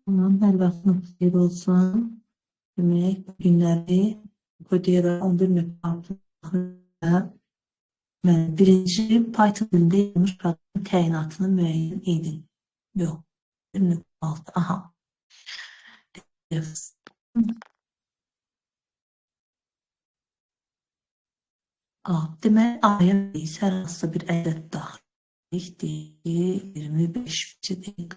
Tamam, hər vaxtınız xeyir olsun. Demək, bu günləri Codera 11.6-da birinci Python dilində yazılmış proqramın təyinatını müəyyən edin. Yox, 1.6, aha. Demək, aya hər hansısa bir ədəd daxil deyil, 25-ci dəqiq.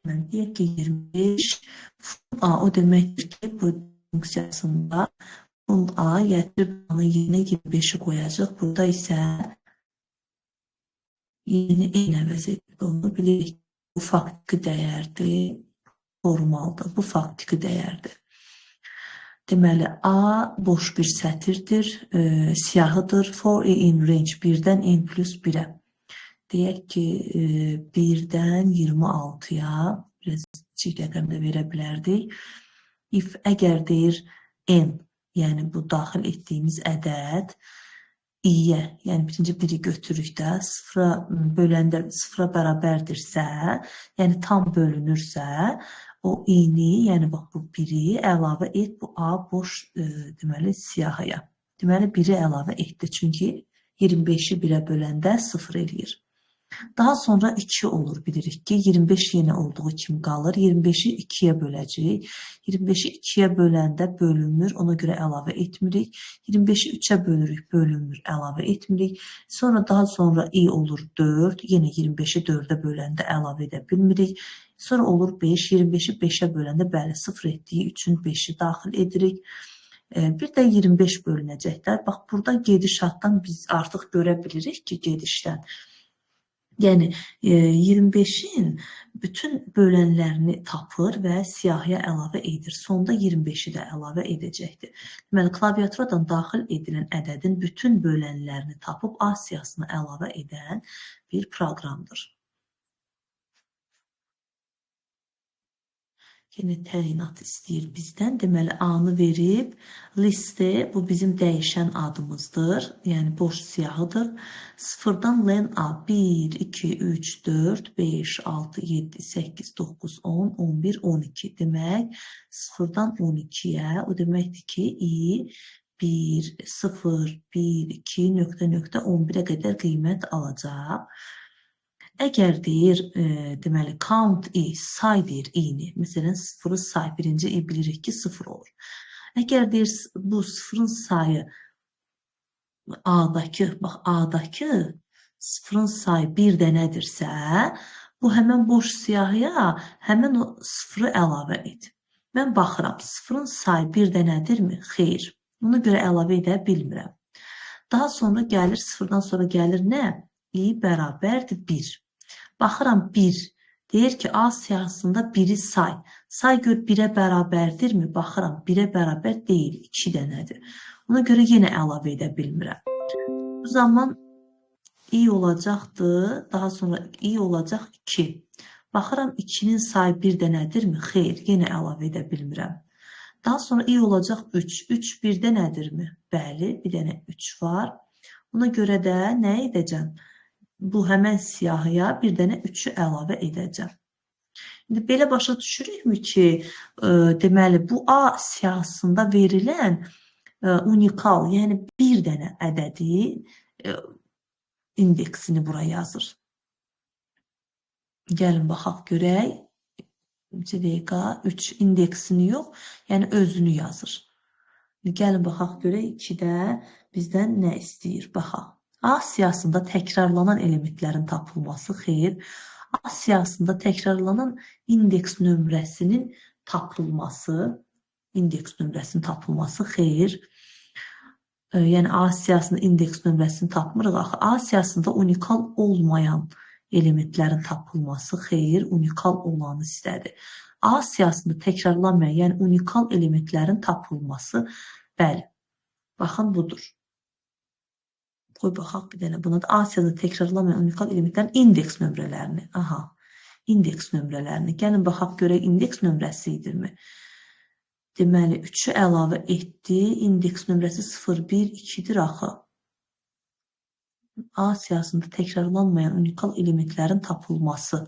Deyək ki, 25 A, o deməkdir ki, bu funksiyasında fund A gətirib A-nın yerinə 25-i qoyacaq. Burada isə yeni eyni əvəz edib. Onu bilirik. Bu faktiki dəyərdir, formaldır. Bu faktiki dəyərdir. Deməli, A boş bir sətirdir, siyahıdır. For in range 1-dən n plus 1-ə. Deyək ki, 1-dən 26-ya, biraz kiçik rəqəmdə verə bilərdik. If əgər deyir n, yəni bu daxil etdiyimiz ədəd i-yə, yəni birinci biri götürük də, sıfıra böləndə sıfıra bərabərdirsə, yəni tam bölünürsə, o i-ni, yəni bax bu biri əlavə et, bu A boş deməli siyahıya. Deməli, biri əlavə etdi, çünki 25-i 1-ə böləndə 0 eləyir. Daha sonra 2 olur, bilirik ki, 25 yenə olduğu kimi qalır. 25-i 2-yə böləcəyik. 25-i 2-yə böləndə bölünmür, ona görə əlavə etmirik. 25-i 3-ə bölürük, bölünmür, əlavə etmirik. Sonra daha sonra i olur 4, yenə 25-i 4-ə böləndə əlavə edə bilmirik. Sonra olur 5, 25-i 5-ə böləndə bəli 0 etdiyi üçün 5-i daxil edirik. Bir də 25 bölünəcəklər. Bax, burada gedişatdan biz artıq görə bilirik ki, gedişdən. Yəni, 25-in bütün bölənlərini tapır və siyahıya əlavə edir. Sonda 25-i də əlavə edəcəkdir. Deməli, klaviaturadan daxil edilən ədədin bütün bölənlərini tapıb A siyahısına əlavə edən bir proqramdır. Yenə təyinat istəyir bizdən. Deməli, A-nı verib, listə, bu bizim dəyişən adımızdır. Yəni, boş siyahıdır. 0-dan len A 1, 2, 3, 4, 5, 6, 7, 8, 9, 10, 11, 12. Demək, 0-dan 12-yə, o deməkdir ki, i 1, 0, 1, 2, nöqtə, nöqtə, 11-ə qədər qiymət alacaq. Əgər deyir, deməli, count i, say deyir i-ni. Məsələn, 0-ı say, birinci i bilirik ki, 0 olur. Əgər deyir, bu 0-ın sayı A-dakı, bax, A-dakı 0-ın sayı bir dənədirsə, bu həmən boş siyahıya həmən o 0-ı əlavə et. Mən baxıram, 0-ın sayı bir dənədirmi? Xeyr. Buna görə əlavə edə bilmirəm. Daha sonra gəlir, 0-dan sonra gəlir nə? I bərabərdir 1. Baxıram 1. Deyir ki, A siyahısında 1-i say. Say gör 1-ə bərabərdirmi? Baxıram 1-ə bərabər deyil, 2 dənədir. Ona görə yenə əlavə edə bilmirəm. Bu zaman i olacaqdır, daha sonra i olacaq 2. Baxıram 2-nin sayı 1 dənədirmi? Xeyr, yenə əlavə edə bilmirəm. Daha sonra i olacaq 3. 3 1 dənədirmi? Bəli, bir dənə 3 var. Ona görə də nə edəcəm? Bu həmən siyahıya bir dənə 3-ü əlavə edəcəm. İndi belə başa düşürükmü ki, deməli, bu A siyahısında verilən unikal, yəni bir dənə ədədi indeksini bura yazır. Gəlin, baxaq görək. 3 indeksini yox, yəni özünü yazır. Gəlin, baxaq görək 2-də bizdən nə istəyir, baxaq. A siyahısında təkrarlanan elementlərin tapılması, xeyr. A siyahısında təkrarlanan indeks nömrəsinin tapılması, xeyr. Yəni, A siyahısında indeks nömrəsini tapmırıq. Axı, A siyahısında unikal olmayan elementlərin tapılması, xeyr, unikal olanı istədir. A siyahısında təkrarlanmayan, yəni unikal elementlərin tapılması, bəli, baxın, budur. Qoy baxaq bir dənə. Buna da A siyahısında təkrarlanmayan unikal elementlərin indeks nömrələrini. Aha, indeks nömrələrini. Gəlin, baxaq görək, indeks nömrəsi idirmi? Deməli, 3-ü əlavə etdi. İndeks nömrəsi 0, 1, 2-dir axı. A siyahısında təkrarlanmayan unikal elementlərin tapılması.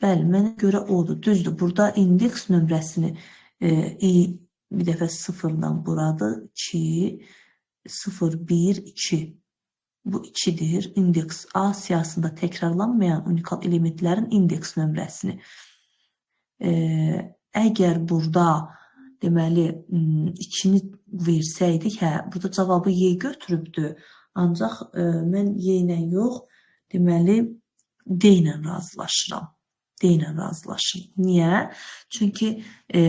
Bəli, mənə görə odur. Düzdür, burada indeks nömrəsini bir dəfə 0-dan buradır. 2, 0, 1, 2. Bu 2-dir. İndeks A siyahısında təkrarlanmayan unikal elementlərin indeks nömrəsini. Əgər burada deməli 2-ni versəydik, burada cavabı Y götürübdür. Ancaq mən Y ilə yox, deməli D ilə razılaşıram. D ilə razılaşıram. Niyə? Çünki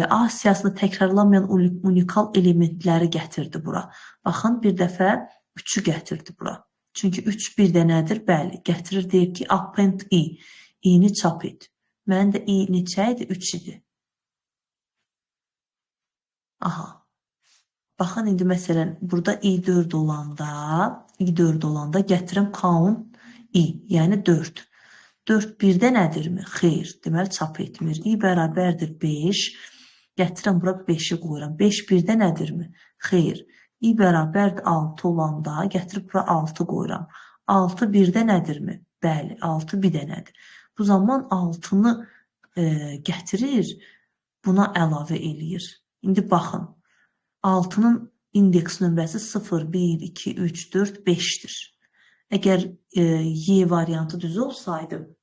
A siyahısında təkrarlanmayan unikal elementləri gətirdi bura. Baxın, bir dəfə 3-ü gətirdi bura. Çünki 3 bir də nədir? Bəli, gətirir, deyir ki, append I. I-ni çap et. Mənim də I neçə idi? 3 idi. Aha. Baxın, indi məsələn, burada I4 olanda gətirim count I, yəni 4. 4 birdə nədirmi? Xeyr, deməli çap etmir. I bərabərdir 5. Gətirəm, bura 5-i qoyuram. 5 birdə nədirmi? Xeyr. I bərabərdir 6 olanda gətirib bura 6 qoyuram. 6 birdə nədirmi? Bəli, 6 bir dənədir. Bu zaman 6-nı gətirir, buna əlavə eləyir. İndi baxın, 6-nın indeks nömrəsi 0, 1, 2, 3, 4, 5-dir. Əgər Y variantı düz olsaydı,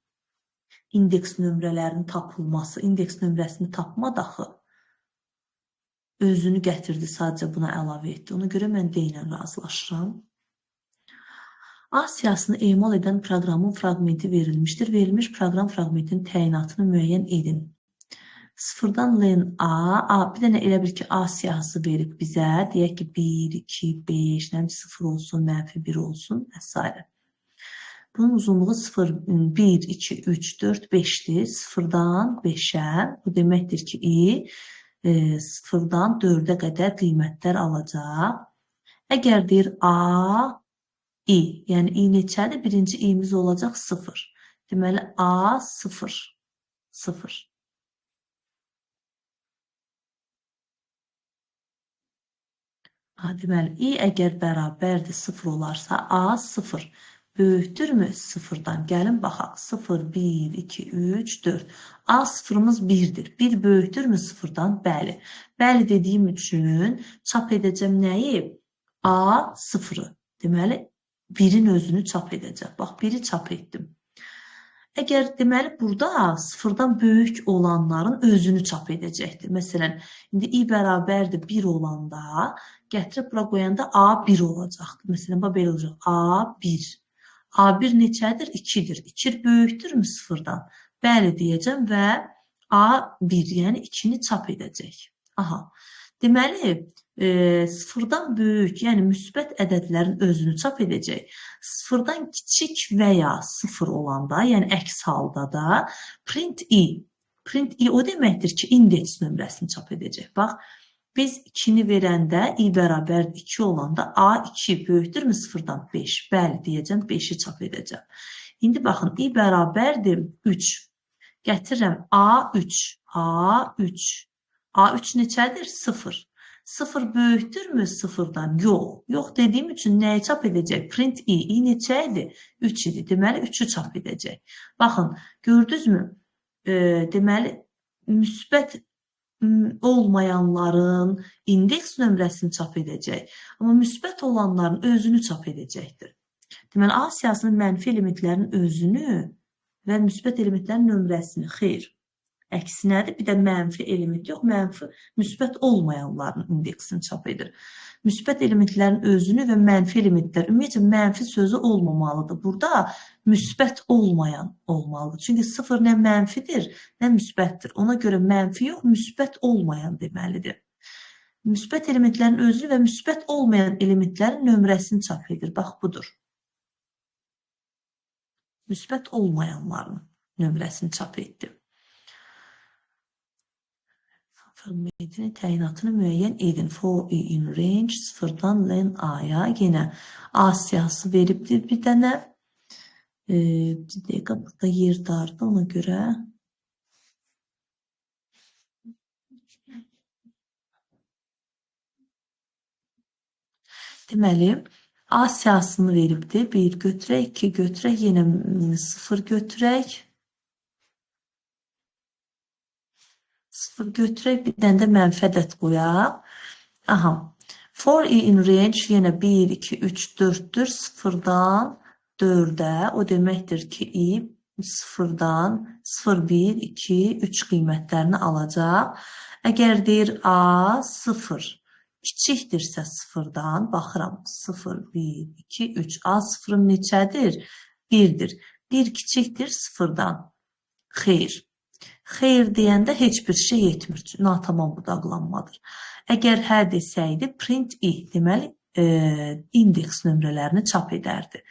indeks nömrələrinin tapılması, indeks nömrəsini tapmadı axı. Özünü gətirdi, sadəcə buna əlavə etdi. Ona görə mən D ilə razılaşıram. A siyahısını emal edən proqramın fraqmenti verilmişdir. Verilmiş proqram fraqmentinin təyinatını müəyyən edin. 0-dan len A, bir dənə elə bil ki, A siyahısı verib bizə. Deyək ki, 1, 2, 5, 0 olsun, -1 olsun, və s. Bunun uzunluğu 0, 1, 2, 3, 4, 5-dir. 0-dan 5-ə, bu deməkdir ki, I 0-dan 4-ə qədər qiymətlər alacaq. Əgər deyir A, I, yəni I neçədir? Birinci İ'miz olacaq 0. Deməli, A 0, 0. Deməli, I əgər bərabərdir 0 olarsa, A 0. Böyükdürmü 0-dan? Gəlin baxaq. 0, 1, 2, 3, 4. A sıfırımız 1-dir. 1 böyükdürmü 0-dan? Bəli. Bəli dediyim üçün çap edəcəm nəyi? A 0-ı. Deməli, 1-in özünü çap edəcək. Bax, 1-i çap etdim. Əgər deməli, burada 0-dan böyük olanların özünü çap edəcəkdir. Məsələn, indi I bərabərdir 1 olanda, gətirib bura qoyanda A1 olacaqdır. Məsələn, belə olacaq. A1. A1 neçədir? 2-dir. 2 böyükdürmü 0-dan? Bəli deyəcəm və A1, yəni 2-ni çap edəcək. Aha. Deməli, 0-dan böyük, yəni müsbət ədədlərin özünü çap edəcək. 0-dan kiçik və ya 0 olanda, yəni əks halda da print I. Print I o deməkdir ki, indeks nömrəsini çap edəcək. Bax, biz 2-ni verəndə I bərabər 2 olanda A2 böyükdürmü 0-dan 5? Bəli deyəcəm, 5-i çap edəcəm. İndi baxın, I bərabərdir 3. Gətirirəm A3. A3. A3 neçədir? 0. 0 böyükdürmü 0-dan? Yox. Yox dediyim üçün nəyi çap edəcək? Print I. I neçə idi? 3 idi. Deməli, 3-ü çap edəcək. Baxın, gördünüzmü? Deməli, müsbət olmayanların indeks nömrəsini çap edəcək. Amma müsbət olanların özünü çap edəcəkdir. Deməli, A siyahısının mənfi elementlərin özünü və müsbət elementlərin nömrəsini. Xeyr. Əksinədir, bir də mənfi element yox, müsbət olmayanların indeksini çap edir. Müsbət elementlərin özünü və mənfi elementlər, ümumiyyətlə mənfi sözü olmamalıdır. Burada müsbət olmayan olmalıdır. Çünki 0 nə mənfidir, nə müsbətdir. Ona görə mənfi yox, müsbət olmayan deməlidir. Müsbət elementlərin özünü və müsbət olmayan elementlərin nömrəsini çap edir. Bax, budur. Müsbət olmayanların nömrəsini çap etdi. Fraqmentinin təyinatını müəyyən edin. For I in range 0-dan len A-ya. Yenə A siyahısı veribdir bir dənə. Bir dəqiqə burada yer dardı, ona görə Deməli, A siyahısını veribdir. 1 götürək, 2 götürək, yenə 0 götürək. 0 götürək, bir dənə də mənfi ədəd qoyaq. Aha. For i in range yenə 1, 2, 3, 4'dür. 0'dan 4'ə. O deməkdir ki, i 0'dan 0, 1, 2, 3 qiymətlərini alacaq. Əgər deyir A 0 kiçikdirsə 0'dan, baxıram 0, 1, 2, 3. A 0'ın neçədir? 1'dir. 1 kiçikdir 0'dan. Xeyr. Xeyr deyəndə heç bir şey etmir. Natamam budaqlanmadır. Əgər hə desəydi, print i, deməli, indeks nömrələrini çap edərdi.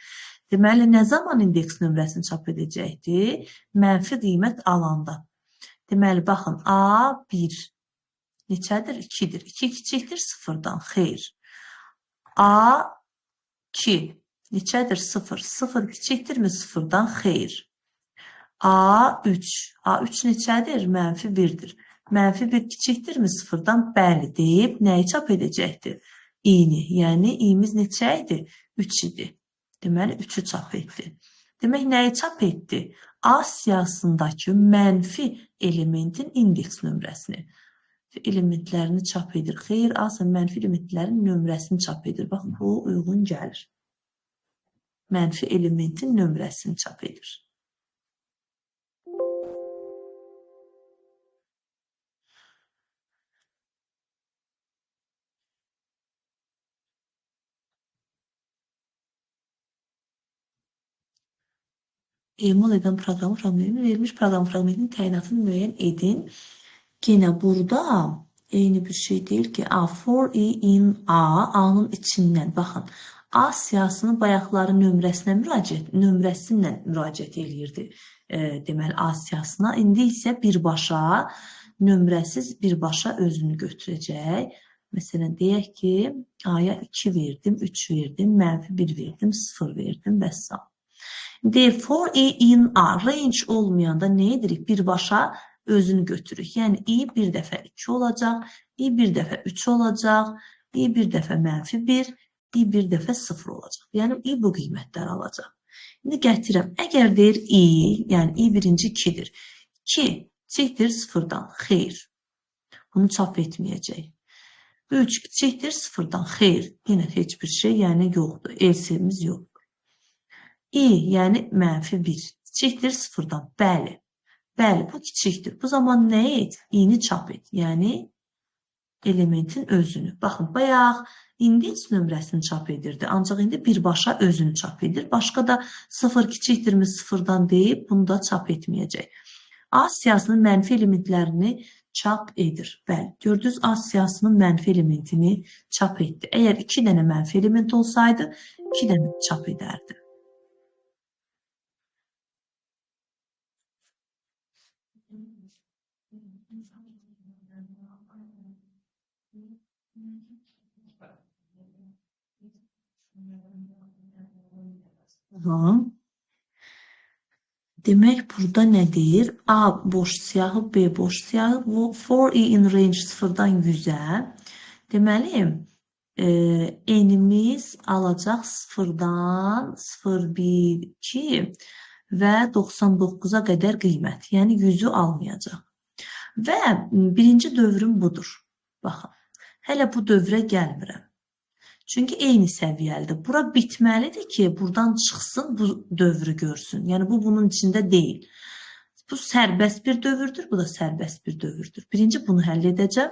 Deməli, nə zaman indeks nömrəsini çap edəcəkdi? Mənfi qiymət alanda. Deməli, baxın, A 1 neçədir? 2'dir. 2 kiçikdir 0'dan. Xeyr. A 2 neçədir? 0. 0 kiçikdirmi 0'dan? Xeyr. A3. A3 neçədir? Mənfi 1'dir. Mənfi 1 kiçikdirmi 0'dan? Bəli deyib, nəyi çap edəcəkdir? İ'ni. Yəni, i'miz neçə idi? 3 idi. Deməli, 3'ü çap etdi. Demək, nəyi çap etdi? A siyahısındakı mənfi elementin indeks nömrəsini. Elementlərini çap edir. Xeyr, A isə mənfi elementlərin nömrəsini çap edir. Bax, bu uyğun gəlir. Mənfi elementin nömrəsini çap edir. Emal edən proqramı fraqmentini verilmiş proqram fraqmentinin təyinatını müəyyən edin. Yenə burada eyni bir şey deyil ki, A for i in A, A'nın içindən. Baxın, A siyahısının bayaqları nömrəsindən müraciət eləyirdi. Deməli, A siyahısına. İndi isə birbaşa, nömrəsiz birbaşa özünü götürəcək. Məsələn, deyək ki, A'ya 2 verdim, 3 verdim, mənfi 1 verdim, 0 verdim və s. For i in A range olmayanda nə edirik? Birbaşa özünü götürürük. Yəni, i bir dəfə 2 olacaq, i bir dəfə 3 olacaq, i bir dəfə mənfi 1, i bir dəfə 0 olacaq. Yəni, i bu qiymətləri alacaq. İndi gətirəm. Əgər deyir i, yəni i birinci 2'dir. 2 kiçikdir 0'dan. Xeyr. Bunu çap etməyəcək. 3 kiçikdir 0'dan. Xeyr. Yenə heç bir şey, yəni yoxdur. LC'miz yoxdur. i, yəni mənfi 1. Kiçikdir 0'dan. Bəli. Bəli, bu kiçikdir. Bu zaman nə et? İ'ni çap et. Yəni, elementin özünü. Baxın, bayaq indeks nömrəsini çap edirdi. Ancaq indi birbaşa özünü çap edir. Başqa da 0 kiçikdirmi 0'dan deyib, bunu da çap etməyəcək. A siyahısının mənfi elementlərini çap edir. Bəli, gördünüz, A siyahısının mənfi elementini çap etdi. Əgər 2 dənə mənfi element olsaydı, 2 dənə çap edərdi. Demək, burada nə deyir? A boş siyahı, B boş siyahı. Bu for i in range 0'dan 100'ə. Deməli, n'imiz alacaq 0'dan 0, 1, 2 və 99'a qədər qiymət. Yəni, 100'ü almayacaq. Və birinci dövrüm budur. Baxın, hələ bu dövrə gəlmirəm. Çünki eyni səviyyəlidir. Bura bitməlidir ki, buradan çıxsın, bu dövrü görsün. Yəni, bu bunun içində deyil. Bu sərbəst bir dövrdür, bu da sərbəst bir dövrdür. Birinci bunu həll edəcəm.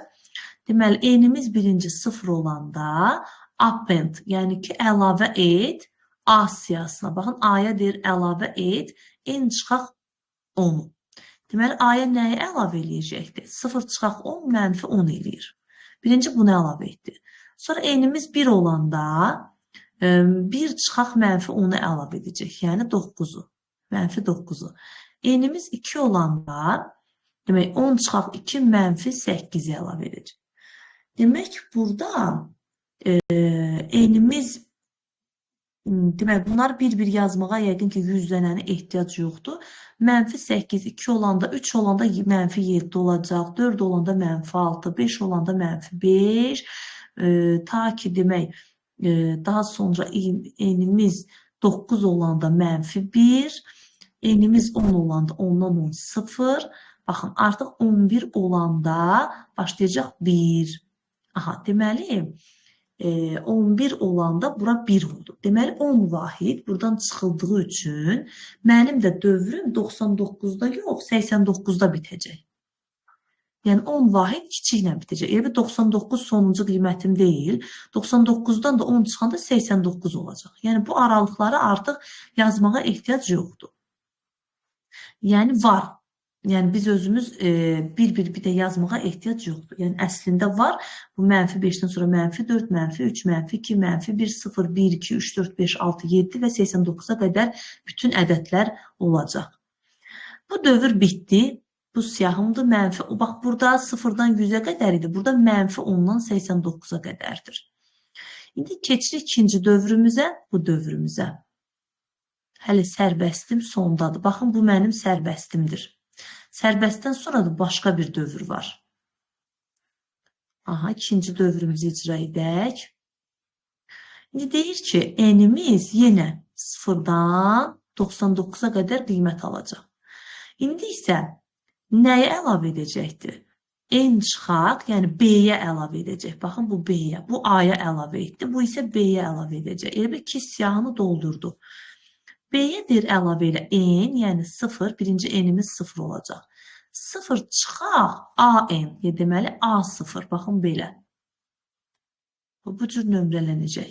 Deməli, n'imiz birinci 0 olanda append, yəni ki, əlavə et A siyahısına. Baxın, A'ya deyir əlavə et, n çıxaq 10. Deməli, A'ya nəyi əlavə eləyəcəkdir? 0 çıxaq 10, mənfi 10 eləyir. Birinci bunu əlavə etdi. Sonra n'imiz 1 olanda 1 çıxaq mənfi 10'u əlavə edəcək. Yəni 9'u. Mənfi 9'u. N'imiz 2 olanda demək 10 çıxaq 2 mənfi 8'i əlavə edəcək. Demək, burada n'imiz demək, bunlar bir-bir yazmağa yəqin ki, 100 dənəni ehtiyac yoxdur. Mənfi 8, 2 olanda, 3 olanda mənfi 7 olacaq, 4 olanda mənfi 6, 5 olanda mənfi 5, ta ki, demək, Daha sonra enimiz 9 olanda -1, enimiz 10 olanda 10'dan 10 0. Baxın, artıq 11 olanda başlayacaq 1. Aha, deməli 11 olanda bura 1 oldu. Deməli 10 vahid buradan çıxıldığı üçün mənim də dövrüm 99-da yox, 89-da bitəcək. Yəni 10 vahid kiçiklə bitəcək. Elə 99 sonuncu qiymətim deyil. 99-dan da 10 çıxanda 89 olacaq. Yəni bu aralıqları artıq yazmağa ehtiyac yoxdur. Yəni var. Yəni biz özümüz bir də yazmağa ehtiyac yoxdur. Yəni əslində var. Bu -5-dən sonra -4, -3, -2, -1, 0, 1, 2, 3, 4, 5, 6, 7 və 89-a qədər bütün ədədlər olacaq. Bu dövr bitdi. Bu siyahımdır. Bax, burada 0-dan 100-ə qədər idi. Burada -10-dan 89-a qədərdir. İndi keçirik ikinci dövrümüzə, bu dövrümüzə. Hələ sərbəstim sondadır. Baxın, bu mənim sərbəstimdir. Sərbəstdən sonra da başqa bir dövr var. Aha, ikinci dövrümüzü icra edək. İndi deyir ki, enimiz yenə 0-dan 99-a qədər qiymət alacaq. İndi isə nəyə əlavə edəcəkdir? N çıxaq, yəni B-yə əlavə edəcək. Baxın, bu B-yə, bu A-ya əlavə etdi. Bu isə B-yə əlavə edəcək. Elə bir ki, siyahını doldurdu. B-yə deyir əlavə elə N, yəni 0, birinci N-imiz 0 olacaq. 0 çıxaq AN, deməli A0. Baxın, belə. Bu cür nömrələnəcək.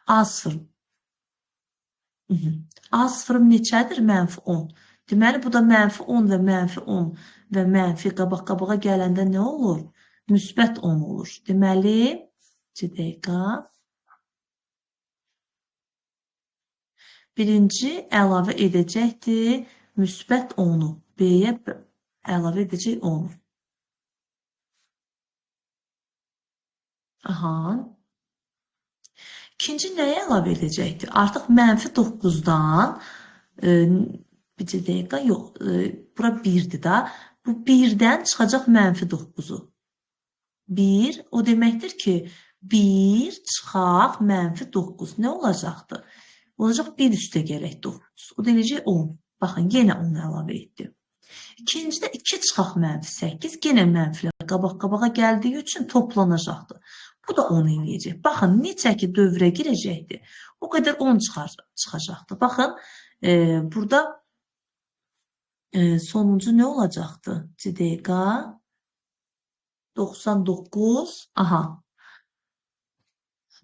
A0. A0 neçədir? -10. Deməli, bu da -10 və -10 və mənfi qabaq-qabağa gələndə nə olur? Müsbət 10 olur. Deməli, 2 dəqiqə. Birinci əlavə edəcəkdir müsbət 10-u. B-yə əlavə edəcək 10-u. Aha. İkinci nəyə əlavə edəcəkdir? Artıq -9-dan bir dəqiqə, yox, bura 1-dir da. Bu 1-dən çıxacaq -9-u. 1, o deməkdir ki, 1 çıxaq -9. Nə olacaqdır? Olacaq 1 üstə gələk 9. O deyəcək 10. Baxın, yenə 10 əlavə etdim. İkincidə 2 çıxaq -8. Yenə mənfilər qabaq-qabağa gəldiyi üçün toplanacaqdır. Bu da 10 eləyəcək. Baxın, necə ki dövrə girəcəkdir, o qədər 10 çıxacaqdır. Baxın, burada sonuncu nə olacaqdır? 2 dəqiqə. 99. Aha.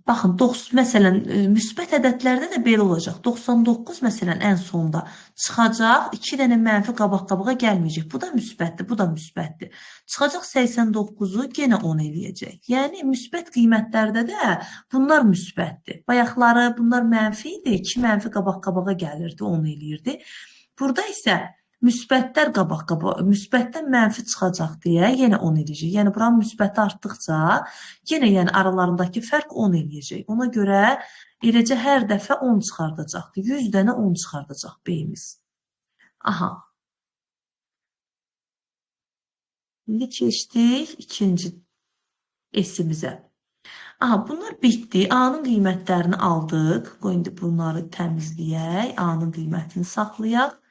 Baxın, məsələn, müsbət ədədlərdə də belə olacaq. 99, məsələn, ən sonda çıxacaq. 2 dənə mənfi qabaq-qabağa gəlməyəcək. Bu da müsbətdir, bu da müsbətdir. Çıxacaq 89-u, yenə 10 eləyəcək. Yəni, müsbət qiymətlərdə də bunlar müsbətdir. Bayaqları bunlar mənfi idi. 2 mənfi qabaq-qabağa gəlirdi, 10 eləyirdi. Burada isə müsbətlər müsbətdən mənfi çıxacaq deyə yenə 10 eləyəcək. Yəni, buranın müsbəti artdıqca yenə aralarındakı fərq 10 eləyəcək. Ona görə eləcə hər dəfə 10 çıxardacaqdır. 100 dənə 10 çıxardacaq B-imiz. Aha. İndi keçdik ikinci S-imizə. Aha, bunlar bitdi. A-nın qiymətlərini aldıq. Qoy, indi bunları təmizləyək. A-nın qiymətini saxlayaq.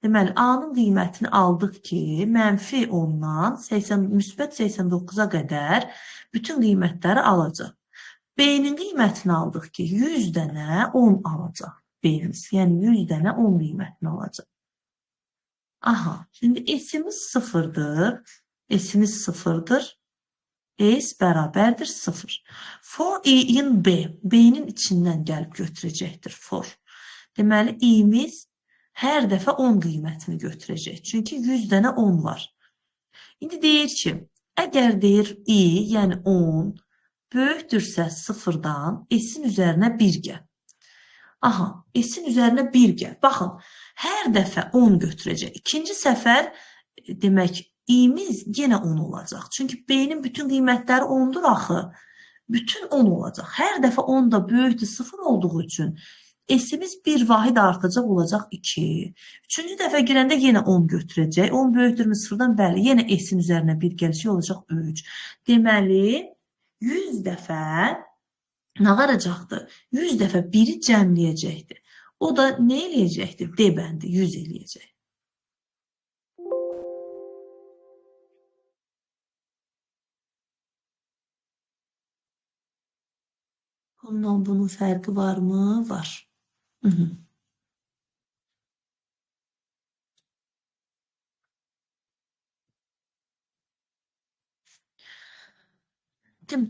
Deməli, A-nın qiymətini aldıq ki, -10-dan müsbət 89-a qədər bütün qiymətləri alacaq. B-nin qiymətini aldıq ki, 100 dənə 10 alacaq B-miz. Yəni, 100 dənə 10 qiymətini alacaq. Aha, şimdi S-imiz 0-dır. S-imiz 0-dır. S bərabərdir 0. For in B. B-nin içindən gəlib götürəcəkdir for. Deməli, i-miz hər dəfə 10 qiymətini götürəcək. Çünki 100 dənə 10 var. İndi deyir ki, əgər deyir i, yəni 10, böyükdürsə 0-dan s-in üzərinə 1 gəl. Aha, s-in üzərinə 1 gəl. Baxın, hər dəfə 10 götürəcək. İkinci səfər, demək, i-miz yenə 10 olacaq. Çünki b-nin bütün qiymətləri 10-dur axı. Bütün 10 olacaq. Hər dəfə 10 da böyükdür 0 olduğu üçün S-imiz bir vahid artacaq, olacaq 2. Üçüncü dəfə girəndə yenə 10 götürəcək. 10 böyükdürmü 0-dan? Bəli, yenə S-in üzərinə 1 gələcək, olacaq 3. Deməli, 100 dəfə nə qaracaqdır? 100 dəfə 1-i cəmləyəcəkdir. O da nə eləyəcəkdir? D bəndi 100 eləyəcək. Bundan bunun fərqi varmı? Var.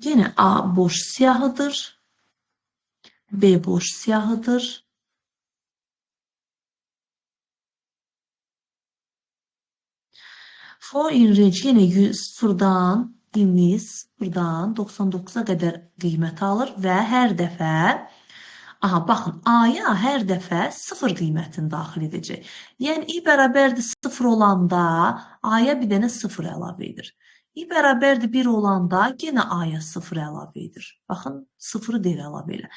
Yine A boş siyahıdır. B boş siyahıdır. For in range yine sıfırdan 99'a qədər qiymət alır və hər dəfə baxın, A-ya hər dəfə 0 qiymətini daxil edəcək. Yəni, i bərabərdir 0 olanda A-ya bir dənə 0 əlavə edir. i bərabərdir 1 olanda yenə A-ya 0 əlavə edir. Baxın, 0-ı deyir əlavə elə.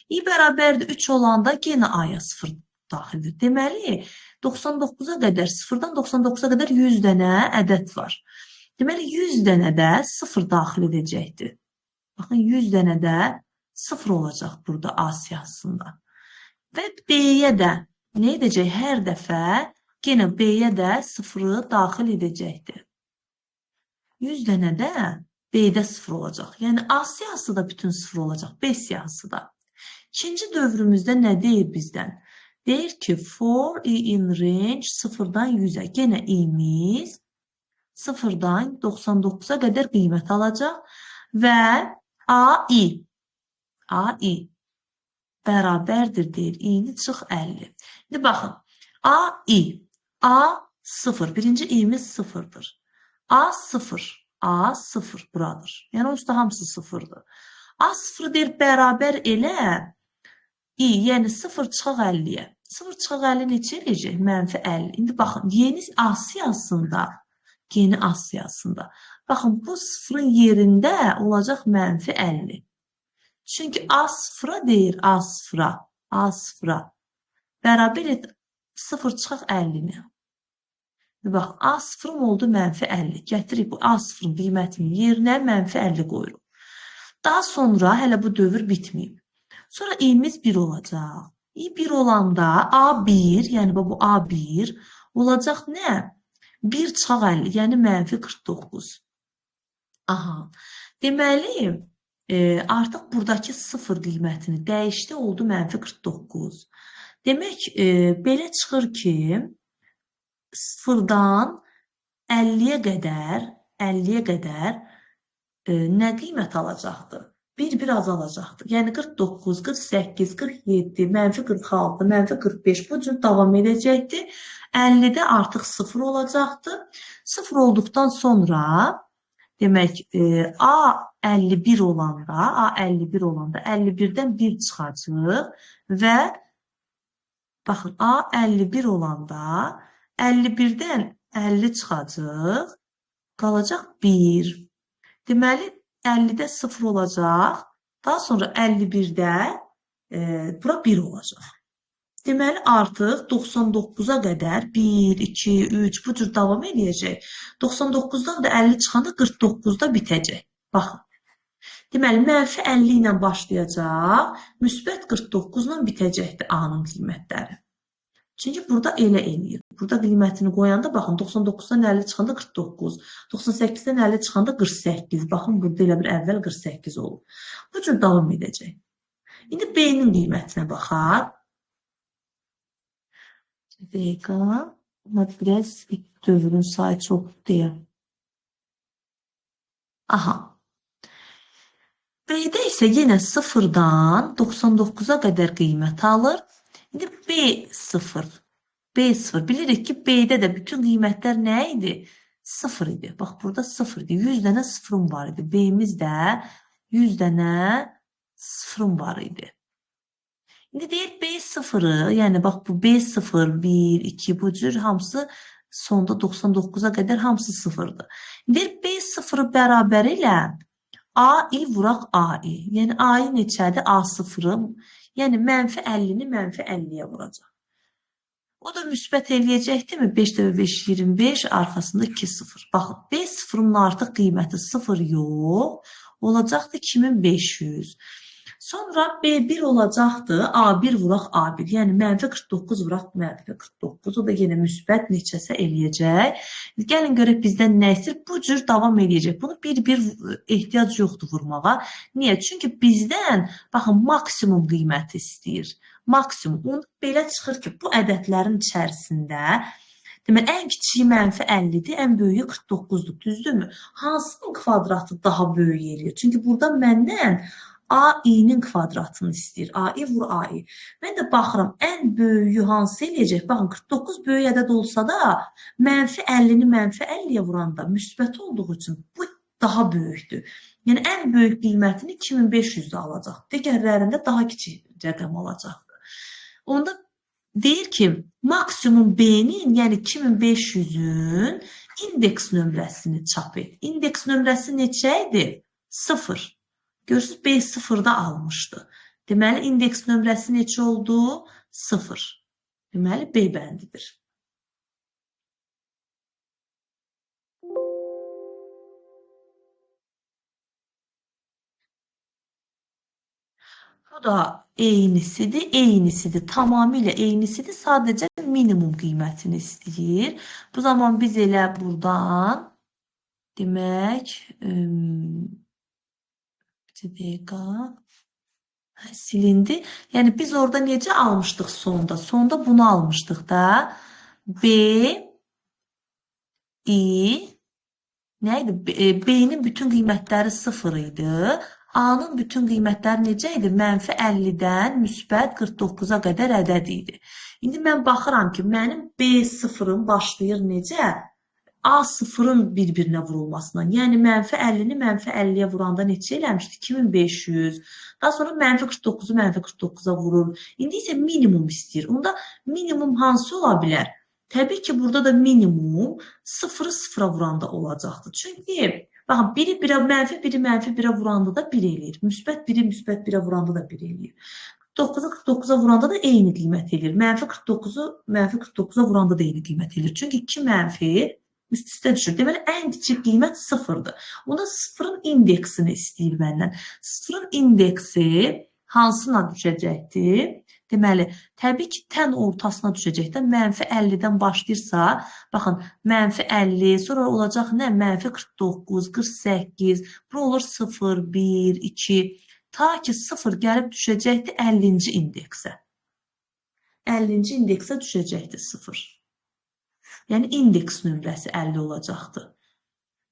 i bərabərdir 3 olanda yenə A-ya 0 daxil edir. Deməli, 99-a qədər, 0-dan 99-a qədər 100 dənə ədəd var. Deməli, 100 dənə də 0 daxil edəcəkdir. Baxın, 100 dənə də 0 olacaq burada A siyahısında. Və B-yə də nə edəcək? Hər dəfə yenə B-yə də 0-ı daxil edəcəkdir. 100 dənə də B-də 0 olacaq. Yəni A siyahısı da bütün 0 olacaq. B siyahısı da. İkinci dövrümüzdə nə deyir bizdən? Deyir ki, for i in range 0-dan 100-ə. Yenə i'miz 0-dan 99-a qədər qiymət alacaq və A-i bərabərdir deyir. İ'ni çıx 50. İndi baxın. A-i. A-0. Birinci i'miz 0'dır. A-0. A-0 buradır. Yəni, onsuz da hamısı 0'dır. A-0 deyir bərabər elə i, yəni 0 çıxaq 50-yə. 0 çıxaq 50 neçə eləyəcək? Mənfi 50. İndi baxın, yeni A siyahısında. Baxın, bu 0'ın yerində olacaq mənfi 50. Çünki A0'a deyir, A0'a. Bərabər et 0 çıxaq 50-ni. Bax, A0'ım oldu mənfi 50. Gətirib bu A0'ın qiymətinin yerinə mənfi 50 qoyuruq. Daha sonra hələ bu dövr bitməyib. Sonra i'miz 1 olacaq. i 1 olanda A1, yəni bu A1 olacaq nə? 1 çıxaq 50, yəni mənfi 49. Aha. Deməli, artıq buradakı 0 qiymətini dəyişdi, oldu mənfi 49. Demək, belə çıxır ki, 0-dan 50-yə qədər nə qiymət alacaqdır? Bir azalacaqdır. Yəni 49, 48, 47, mənfi 46, mənfi 45 bu cür davam edəcəkdir. 50-də artıq 0 olacaqdır. 0 olduqdan sonra demək A51 olanda 51-dən 1 çıxacaq və baxın A51 olanda 51-dən 50 çıxacaq, qalacaq 1. Deməli 50-də 0 olacaq, daha sonra 51-də bura 1 olacaq. Deməli artıq 99-a qədər 1, 2, 3 bu cür davam edəcək. 99-dan da 50 çıxanda 49-da bitəcək. Baxın. Deməli mənfi 50 ilə başlayacaq, müsbət 49 ilə bitəcəkdir A-nın qiymətləri. Çünki burada elə eləyir. Burada qiymətini qoyanda, baxın, 99-dan 50 çıxanda 49, 98-dən 50 çıxanda 48. Baxın, burada elə bir əvvəl 48 olur. Bu cür davam edəcək. İndi B-nin qiymətinə baxaq. Dəqiqə. Biraz dövrün sayı çoxdur deyə. Aha. B-də isə yenə 0-dan 99-a qədər qiymət alır. İndi B0. Bilirik ki, B-də də bütün qiymətlər nə idi? 0 idi. Bax, burada 0 idi. 100 dənə 0'ım var idi. B-imizdə 100 dənə 0'ım var idi. İndi deyir B0'ı, yəni bax bu B0, 1, 2 bu cür hamısı sonda 99'a qədər hamısı 0'dır. Deyir B0'ı bərabər elə A-i vuraq A-i. Yəni A-i neçədir? A0'ı. Yəni mənfi 50-ni mənfi 50-yə vuracaq. O da müsbət eləyəcəkdir mi? 5 dəfə 5, 25, arxasında 2, 0. Baxın, B0'ın artıq qiyməti 0 yox, olacaqdır 2500. Sonra B1 olacaqdı. A1 vuraq A1. Yəni mənfi 49 vuraq mənfi 49. O da yenə müsbət neçəsə eləyəcək. Gəlin görək bizdən nə istəyir? Bu cür davam eləyəcək. Bunu bir-bir ehtiyac yoxdur vurmağa. Niyə? Çünki bizdən baxın maksimum qiyməti istəyir. Maksimum. Onda belə çıxır ki, bu ədədlərin içərisində deməli, ən kiçiyi mənfi 50-dir, ən böyüyü 49-dur. Düzdürmü? Hansının kvadratı daha böyük eləyir? Çünki burada məndən AI-nin kvadratını istəyir. AI vur AI. Mən də baxıram, ən böyüyü hansı eləyəcək? Baxın, 49 böyük ədəd olsa da, mənfi 50-ni mənfi 50-yə vuranda müsbət olduğu üçün bu daha böyükdür. Yəni, ən böyük qiymətini 2500-də alacaq. Digərlərində daha kiçik rəqəm olacaqdır. Onda deyir ki, maksimum B-nin, yəni 2500-ün indeks nömrəsini çap et. İndeks nömrəsi neçə idi? 0. Görürsünüz, B 0-da almışdı. Deməli, indeks nömrəsi neçə oldu? 0. Deməli, B bəndidir. Bu da eynisidir. Tamamilə eynisidir. Sadəcə minimum qiymətini istəyir. Bu zaman biz elə buradan demək bir dəqiqə silindi. Yəni biz orada necə almışdıq sonda? Sonda bunu almışdıq da. B I nə idi? B-nin bütün qiymətləri 0 idi. A-nın bütün qiymətləri necə idi? Mənfi 50-dən müsbət 49-a qədər ədəd idi. İndi mən baxıram ki, mənim B0-ım başlayır necə? A0-ın bir-birinə vurulmasından. Yəni, mənfi 50-ni mənfi 50-yə vuranda neçə eləmişdi? 2500. Daha sonra mənfi 49-u mənfi 49-a vurur. İndi isə minimum istəyir. Onda minimum hansı ola bilər? Təbii ki, burada da minimum 0-ı 0-a vuranda olacaqdır. Çünki, baxın, biri mənfi 1-i mənfi 1-ə vuranda da 1 eləyir. Müsbət 1-i müsbət 1-ə vuranda da 1 eləyir. 49-u 49-a vuranda da eyni qiymət eləyir. Mənfi 49-u mənfi 49-a vuranda da eyni qiymət eləyir. Çünki 2 mənfi üst-üstə düşür. Deməli, ən kiçik qiymət 0-dır. Onda 0-ın indeksini istəyir məndən. 0-ın indeksi hansına düşəcəkdir? Deməli, təbii ki, tən ortasına düşəcəkdə mənfi 50-dən başlayırsa, baxın, mənfi 50, sonra olacaq nə? Mənfi 49, 48, bu olur 0, 1, 2, ta ki 0 gəlib düşəcəkdir 50-ci indeksə. 50-ci indeksə düşəcəkdir 0. Yəni, indeks nömrəsi 50 olacaqdır.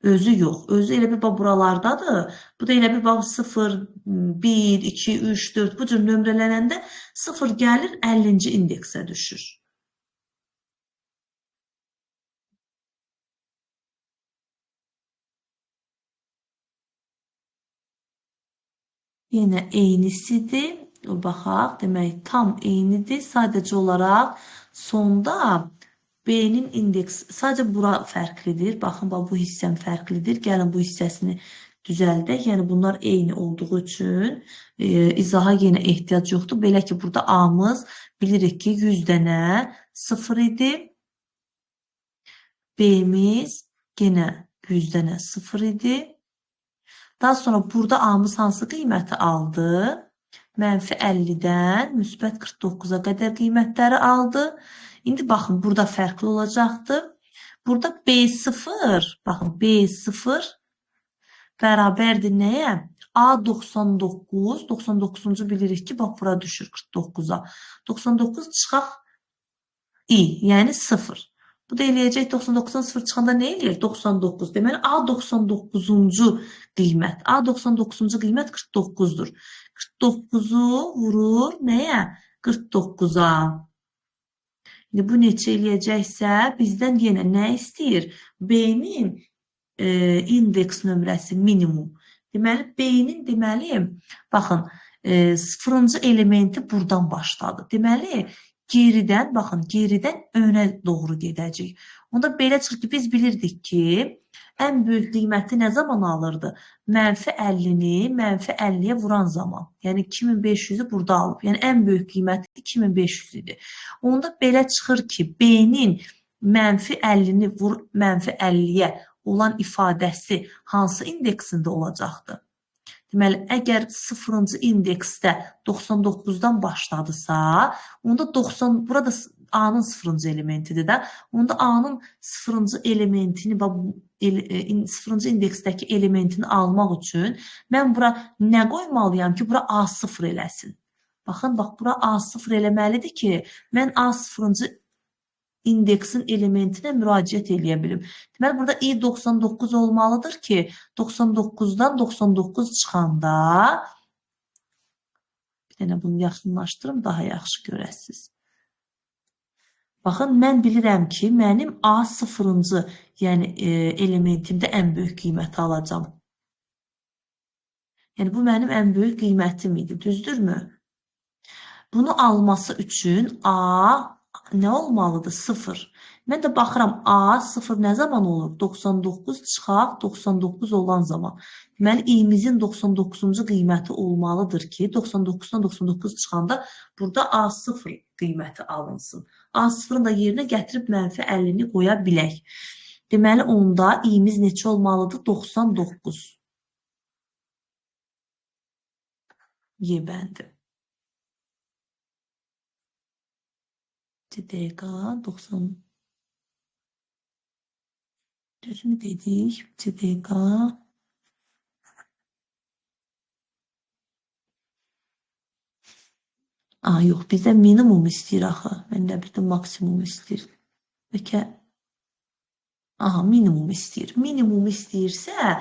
Özü yox. Özü elə bir buralardadır. Bu da elə bir 0, 1, 2, 3, 4 bu cür nömrələnəndə 0 gəlir 50-ci indeksə düşür. Yenə eynisidir. Baxaq, demək tam eynidir. Sadəcə olaraq sonda B-nin indeksi, sadəcə bura fərqlidir. Baxın, bu hissəm fərqlidir. Gəlin bu hissəsini düzəldək. Yəni, bunlar eyni olduğu üçün izaha yenə ehtiyac yoxdur. Belə ki, burada A-mız bilirik ki, 100 dənə 0 idi. B-miz yenə 100 dənə 0 idi. Daha sonra burada A-mız hansı qiyməti aldı? Mənfi 50-dən müsbət 49-a qədər qiymətləri aldı. İndi baxın, burada fərqli olacaqdır. Burada B0, baxın, B0 bərabərdir nəyə? A99, 99-cu bilirik ki, bax, bura düşür 49-a. 99 çıxaq I, yəni 0. Bu da eləyəcək 99-dan 0 çıxanda nə eləyir? 99. Deməli, A99-cu qiymət. A99-cu qiymət 49-dur. 49-u vurur nəyə? 49-a. Bu neçə eləyəcəksə, bizdən yenə nə istəyir? B-nin indeks nömrəsi minimum. Deməli, B-nin deməli, baxın, 0-cı elementi buradan başladı. Deməli, geridən, baxın, geridən önə doğru gedəcək. Onda belə çıxır ki, biz bilirdik ki, ən böyük qiyməti nə zaman alırdı? Mənfi 50-ni mənfi 50-yə vuran zaman. Yəni, 2500-ü burada alıb. Yəni, ən böyük qiyməti 2500 idi. Onda belə çıxır ki, B-nin mənfi 50-ni vur mənfi 50-yə olan ifadəsi hansı indeksində olacaqdır? Deməli, əgər 0-cı indeksdə 99-dan başladısa, onda 90, burada A-nın 0-cı elementidir də, onda A-nın 0-cı elementini, 0-cı indeksdəki elementini almaq üçün mən bura nə qoymalıyam ki, bura A0 eləsin? Baxın, bax, bura A0 eləməlidir ki, mən A0-cı indeksin elementinə müraciət eləyə bilim. Deməli, burada i99 olmalıdır ki, 99-dan 99 çıxanda, bir dənə bunu yaxınlaşdırım, daha yaxşı görəsiniz. Baxın, mən bilirəm ki, mənim A0-cı, yəni elementimdə ən böyük qiyməti alacam. Yəni, bu mənim ən böyük qiymətim idi, düzdürmü? Bunu alması üçün A nə olmalıdır? 0. Mən də baxıram, A 0 nə zaman olur? 99 çıxaq 99 olan zaman. Deməli, i'mizin 99-cu qiyməti olmalıdır ki, 99-dan 99 çıxanda burada A0 qiyməti alınsın. A0-ın da yerinə gətirib mənfi 50-ni qoya bilək. Deməli, onda i'miz neçə olmalıdır? 99. Y bəndi. TDK 90 düzmü dedik? TDK yox, bizdə minimum istəyir axı. Mən də bir də maksimum istəyir. Bəlkə minimum istəyir. Minimum istəyirsə,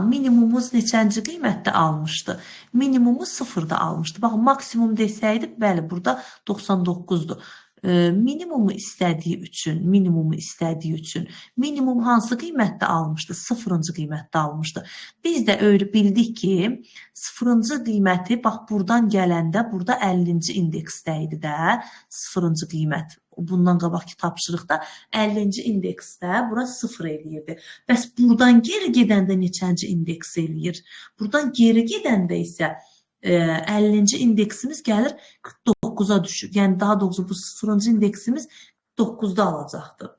minimumumuz neçənci qiymətdə almışdı? Minimumu 0-da almışdı. Baxın, maksimum desəydi, bəli, burada 99-dur. Minimumu istədiyi üçün, minimum hansı qiymətdə almışdı? 0-cı qiymətdə almışdı. Biz də öyle bildik ki, 0-cı qiyməti, bax, buradan gələndə, burada 50-ci indeksdə idi də, 0-cı qiymət. Bundan qabaqki tapşırıqda 50-ci indeksdə bura 0 eləyirdi. Bəs buradan geri gedəndə neçənci indeks eləyir? Buradan geri gedəndə isə 50-ci indeksimiz gəlir 49-a düşür. Yəni daha doğrusu bu 0-cı indeksimiz 9-da alacaqdır.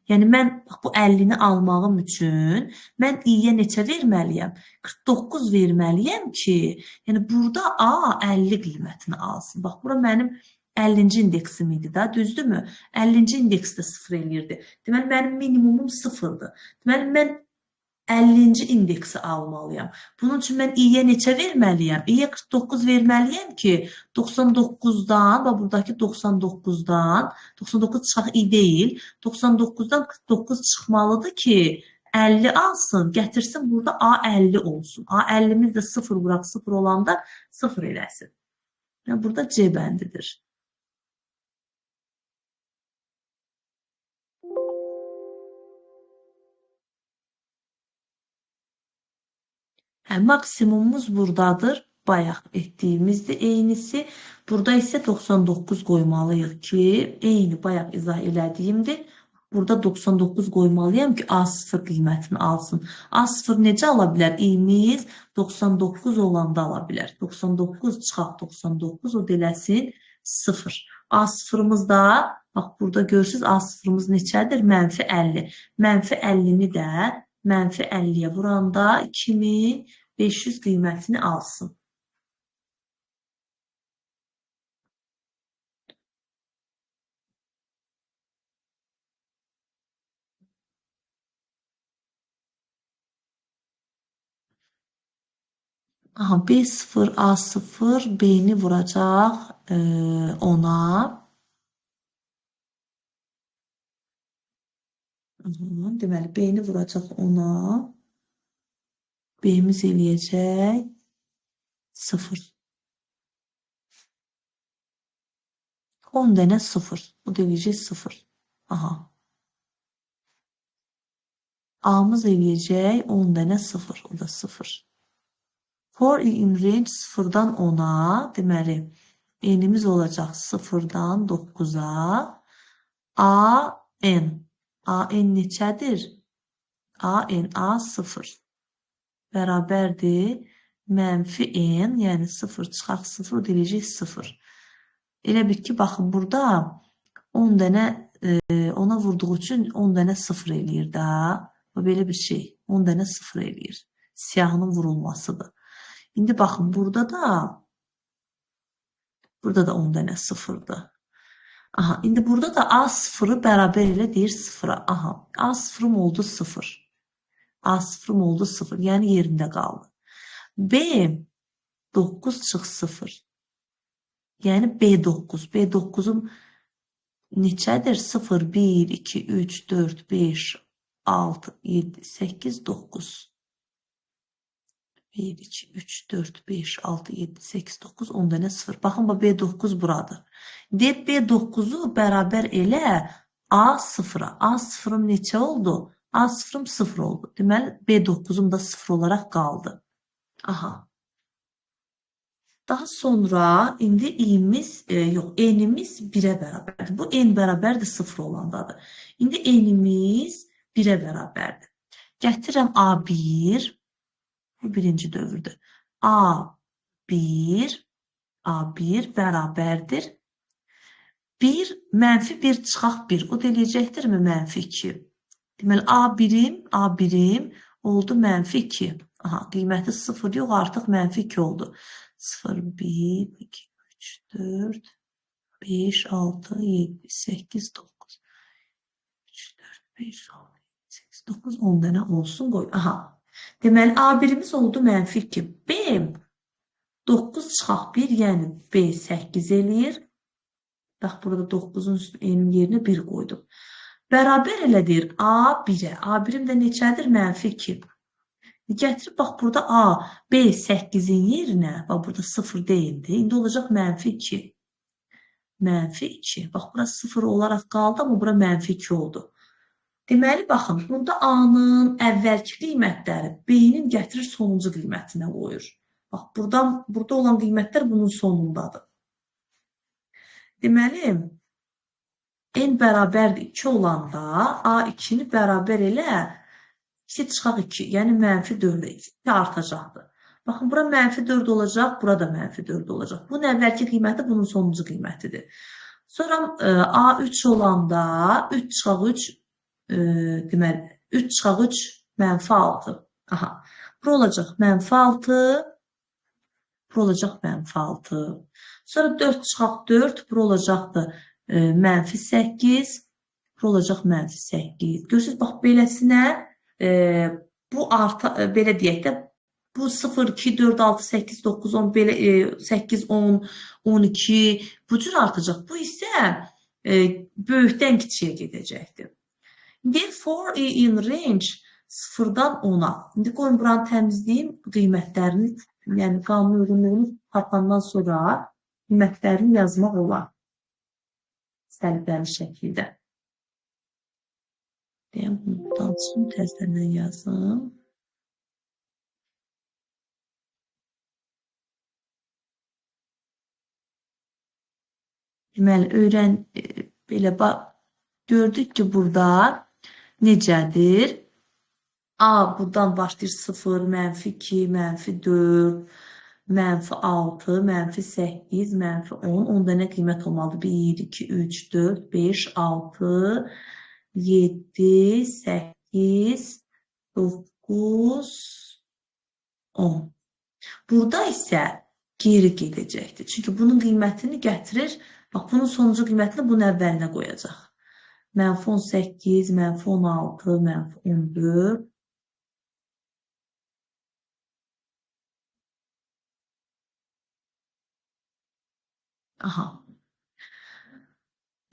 Yəni mən bu 50-ni almağım üçün mən i'yə neçə verməliyəm? 49 verməliyəm ki, yəni burada A 50 qiymətini alsın. Bax, bura mənim 50-ci indeksim idi da, düzdürmü? 50-ci indeksdə 0 eləyirdi. Deməli, mənim minimumum 0-dır. Deməli, mən 50-ci indeksi almalıyam. Bunun üçün mən i'yə neçə verməliyəm? i'yə 49 verməliyəm ki, 99-dan, və buradakı 99-dan, 99 çıxaq i deyil, 99-dan 49 çıxmalıdır ki, 50 alsın, gətirsin burada A50 olsun. A50'miz də 0 vuraq 0 olanda 0 eləsin. Yəni, burada C bəndidir. Maksimumumuz buradadır. Bayaq etdiyimizdir eynisi. Burada isə 99 qoymalıyıq ki, eyni bayaq izah elədiyimdir. Burada 99 qoymalıyam ki, A0 qiymətini alsın. A0 necə ala bilər? İyimiz 99 olanda ala bilər. 99 çıxaq 99 o deləsin 0. A0'ımız da, bax burada görürsünüz, A0'ımız neçədir? Mənfi 50. Mənfi 50-ni də mənfi 50-yə vuranda 2500 qiymətini alsın. B0, A0, B'ni vuracaq 10'a. Deməli, B'ni vuracaq 10'a. B'miz eləyəcək 0. 10 dənə 0. Bu eləyəcək 0. A'mız eləyəcək 10 dənə 0. O da 0. For in range 0-dan 10'a. Deməli, n'imiz olacaq 0-dan 9'a. A-N. A-N neçədir? A-N, A0. Bərabərdir. Mənfi N, yəni 0 çıxaq 0, deyəcək 0. Elə bir ki, baxın, burada 10 dənə ona vurduğu üçün 10 dənə 0 eləyir da. Belə bir şey. 10 dənə 0 eləyir. Siyahının vurulmasıdır. İndi baxın, burada da 10 dənə sıfırdır. Aha, indi burada da A sıfırı bərabər elə deyir sıfıra. Aha, A sıfırım oldu sıfır. A sıfırım oldu sıfır. Yəni yerində qaldı. B 9 çıx sıfır. Yəni B9. B9'um neçədir? 0, 1, 2, 3, 4, 5, 6, 7, 8, 9. 1, 2, 3, 4, 5, 6, 7, 8, 9, 10 dənə 0. Baxın, B9 buradır. Deyib, B9'u bərabər elə A sıfıra. A sıfırım neçə oldu? A sıfırım 0 oldu. Deməli, B9'um da 0 olaraq qaldı. Aha. Daha sonra indi n'imiz 1'ə bərabərdir. Bu n bərabərdir 0 olandadır. İndi n'imiz 1'ə bərabərdir. Gətirəm A1, bu birinci dövrdür. A1 bərabərdir. 1 mənfi 1 çıxaq 1. O da eləyəcəkdirmi mənfi 2? Deməli, A1'im oldu mənfi 2. Aha, qiyməti 0 yox, artıq mənfi 2 oldu. 0, 1, 2, 3, 4, 5, 6, 7, 8, 9. 3, 4, 5, 6, 8, 9, 10 dənə olsun qoy. Aha. Deməli, A1'imiz oldu mənfi 2. B 9 çıxaq 1, yəni B 8 eləyir. Bax, burada 9'un n'in yerinə 1 qoydum. Bərabər elədir A1'ə. A1'im də neçədir? Mənfi 2. Gətirib, bax, burada A, B 8'in yerinə, bax, burada 0 deyildi. İndi olacaq mənfi 2. Mənfi 2. Bax, bura 0 olaraq qaldı, amma bura mənfi 2 oldu. Deməli, baxın, burada A-nın əvvəlki qiymətləri B-nin gətirir sonuncu qiymətinə qoyur. Bax, burada olan qiymətlər bunun sonundadır. Deməli, n bərabərdir 2 olanda A2'ni bərabər elə 2 çıxaq 2, yəni mənfi 4'ə 2 artacaqdır. Baxın, bura mənfi 4 olacaq, burada mənfi 4 olacaq. Bunun əvvəlki qiyməti bunun sonuncu qiymətidir. Sonra A3 olanda 3 çıxaq 3, deməli, 3 çıxaq 3 mənfi 6. Aha, bura olacaq mənfi 6, bura olacaq mənfi 6. Sonra 4 çıxaq 4, bura olacaqdır mənfi 8, bura olacaq mənfi 8. Görürsünüz, bax, beləsinə, bu belə deyək də, bu 0, 2, 4, 6, 8, 9, 10, belə 8, 10, 12 bu cür artacaq. Bu isə böyükdən kiçiyə gedəcəkdir. Therefore, in range 0-dan 10'a. İndi qoyun buranı təmizləyim, qiymətlərini, yəni qanun uyğunluğunu tapandan sonra qiymətlərini yazmaq olar. Səlbəli şəkildə. Deyəm, buradan çıxım, təzədən yazım. Deməli, belə gördük ki, burada necədir? A buradan başlayır 0, mənfi 2, mənfi 4, mənfi 6, mənfi 8, mənfi 10. 10 dənə qiymət olmalıdır. 1, 2, 3, 4, 5, 6, 7, 8, 9, 10. Burada isə geri gedəcəkdir. Çünki bunun qiymətini gətirir. Bax, bunun sonuncu qiymətini bunun əvvəlinə qoyacaq. Mənfi 18, mənfi 16, mənfi 14. Aha.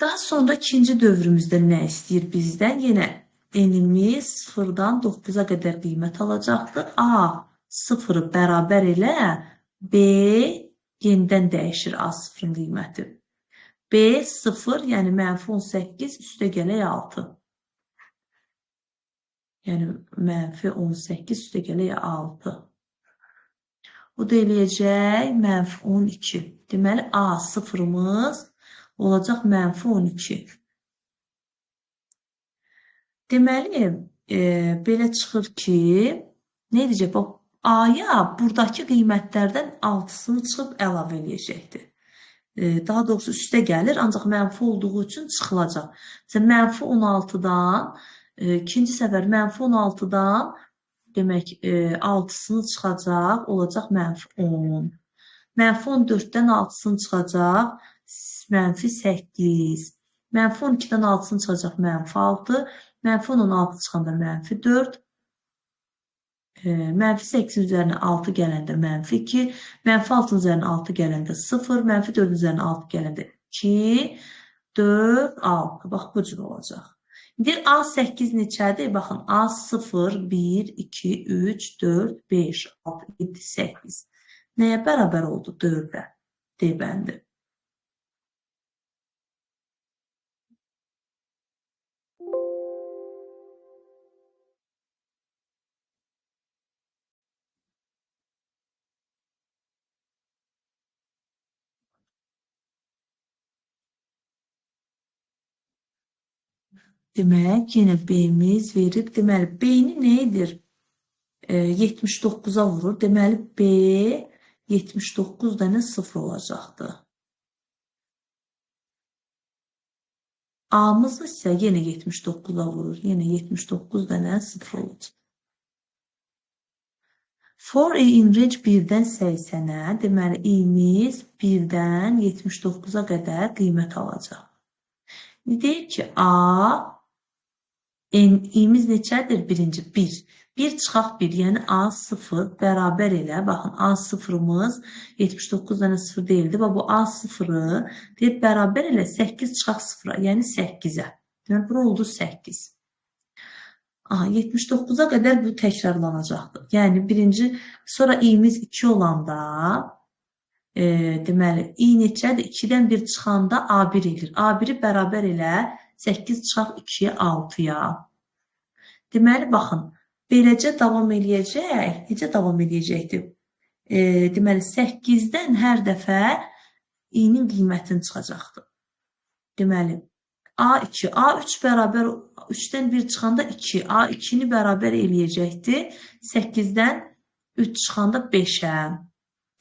Daha sonra ikinci dövrümüzdə nə istəyir bizdən? Yenə n'imiz 0-dan 9'a qədər qiymət alacaqdır. A 0'ı bərabər elə, B yenidən dəyişir A 0'ın qiyməti. B 0, yəni mənfi 18 üstə gələk 6. Yəni mənfi 18 üstə gələk 6. Bu da eləyəcək mənfi 12. Deməli, A 0'ımız olacaq mənfi 12. Deməli, belə çıxır ki, nə edəcək? A-ya buradakı qiymətlərdən 6'sını çıxıb əlavə eləyəcəkdir. Daha doğrusu üstə gəlir, ancaq mənfi olduğu üçün çıxılacaq. Məsələn, mənfi 16'dan, ikinci səfər mənfi 16'dan demək 6-sını çıxacaq, olacaq -10. -14-dən 6-sını çıxacaq, -8. -12-dən 6-sını çıxacaq, -6. -16 çıxanda -4. -8 üzərinə 6 gələndə -2. -6 üzərinə 6 gələndə 0. -4 üzərinə 6 gələndə 2. 4, 6. Bax, bu cür olacaq. İndi A8 neçədir? Baxın, A0, 1, 2, 3, 4, 5, 6, 7, 8. Nəyə bərabər oldu? 4-ə. D bəndi. Demək, yenə B-miz verib. Deməli, B-ni nə edir? 79-a vurur. Deməli, B 79 dənə 0 olacaqdır. A-mız isə yenə 79-a vurur. Yenə 79 dənə 0 olacaq. For i in range 1-dən 80-ə, deməli, i-miz 1-dən 79-a qədər qiymət alacaq. Deyir ki, i-miz neçədir? Birinci, 1. 1 çıxaq 1, yəni A0 bərabər elə, baxın, A0-ımız 79 dənə 0 deyildi. Bu A0-ı deyir, bərabər elə 8 çıxaq 0-a, yəni 8-ə. Deməli, bura oldu 8. 79-a qədər bu təkrarlanacaqdır. Yəni, birinci, sonra i-miz 2 olanda, deməli, i neçədir? 2-dən 1 çıxanda A1 edir. A1-i bərabər elə 8 çıxaq 2-yə 6-ya. Deməli, baxın, beləcə davam eləyəcək. Necə davam eləyəcəkdir? Deməli, 8-dən hər dəfə i-nin qiymətini çıxacaqdır. Deməli, A2, A3 bərabər 3-dən 1 çıxanda 2, A2-ni bərabər eləyəcəkdir. 8-dən 3 çıxanda 5-ə.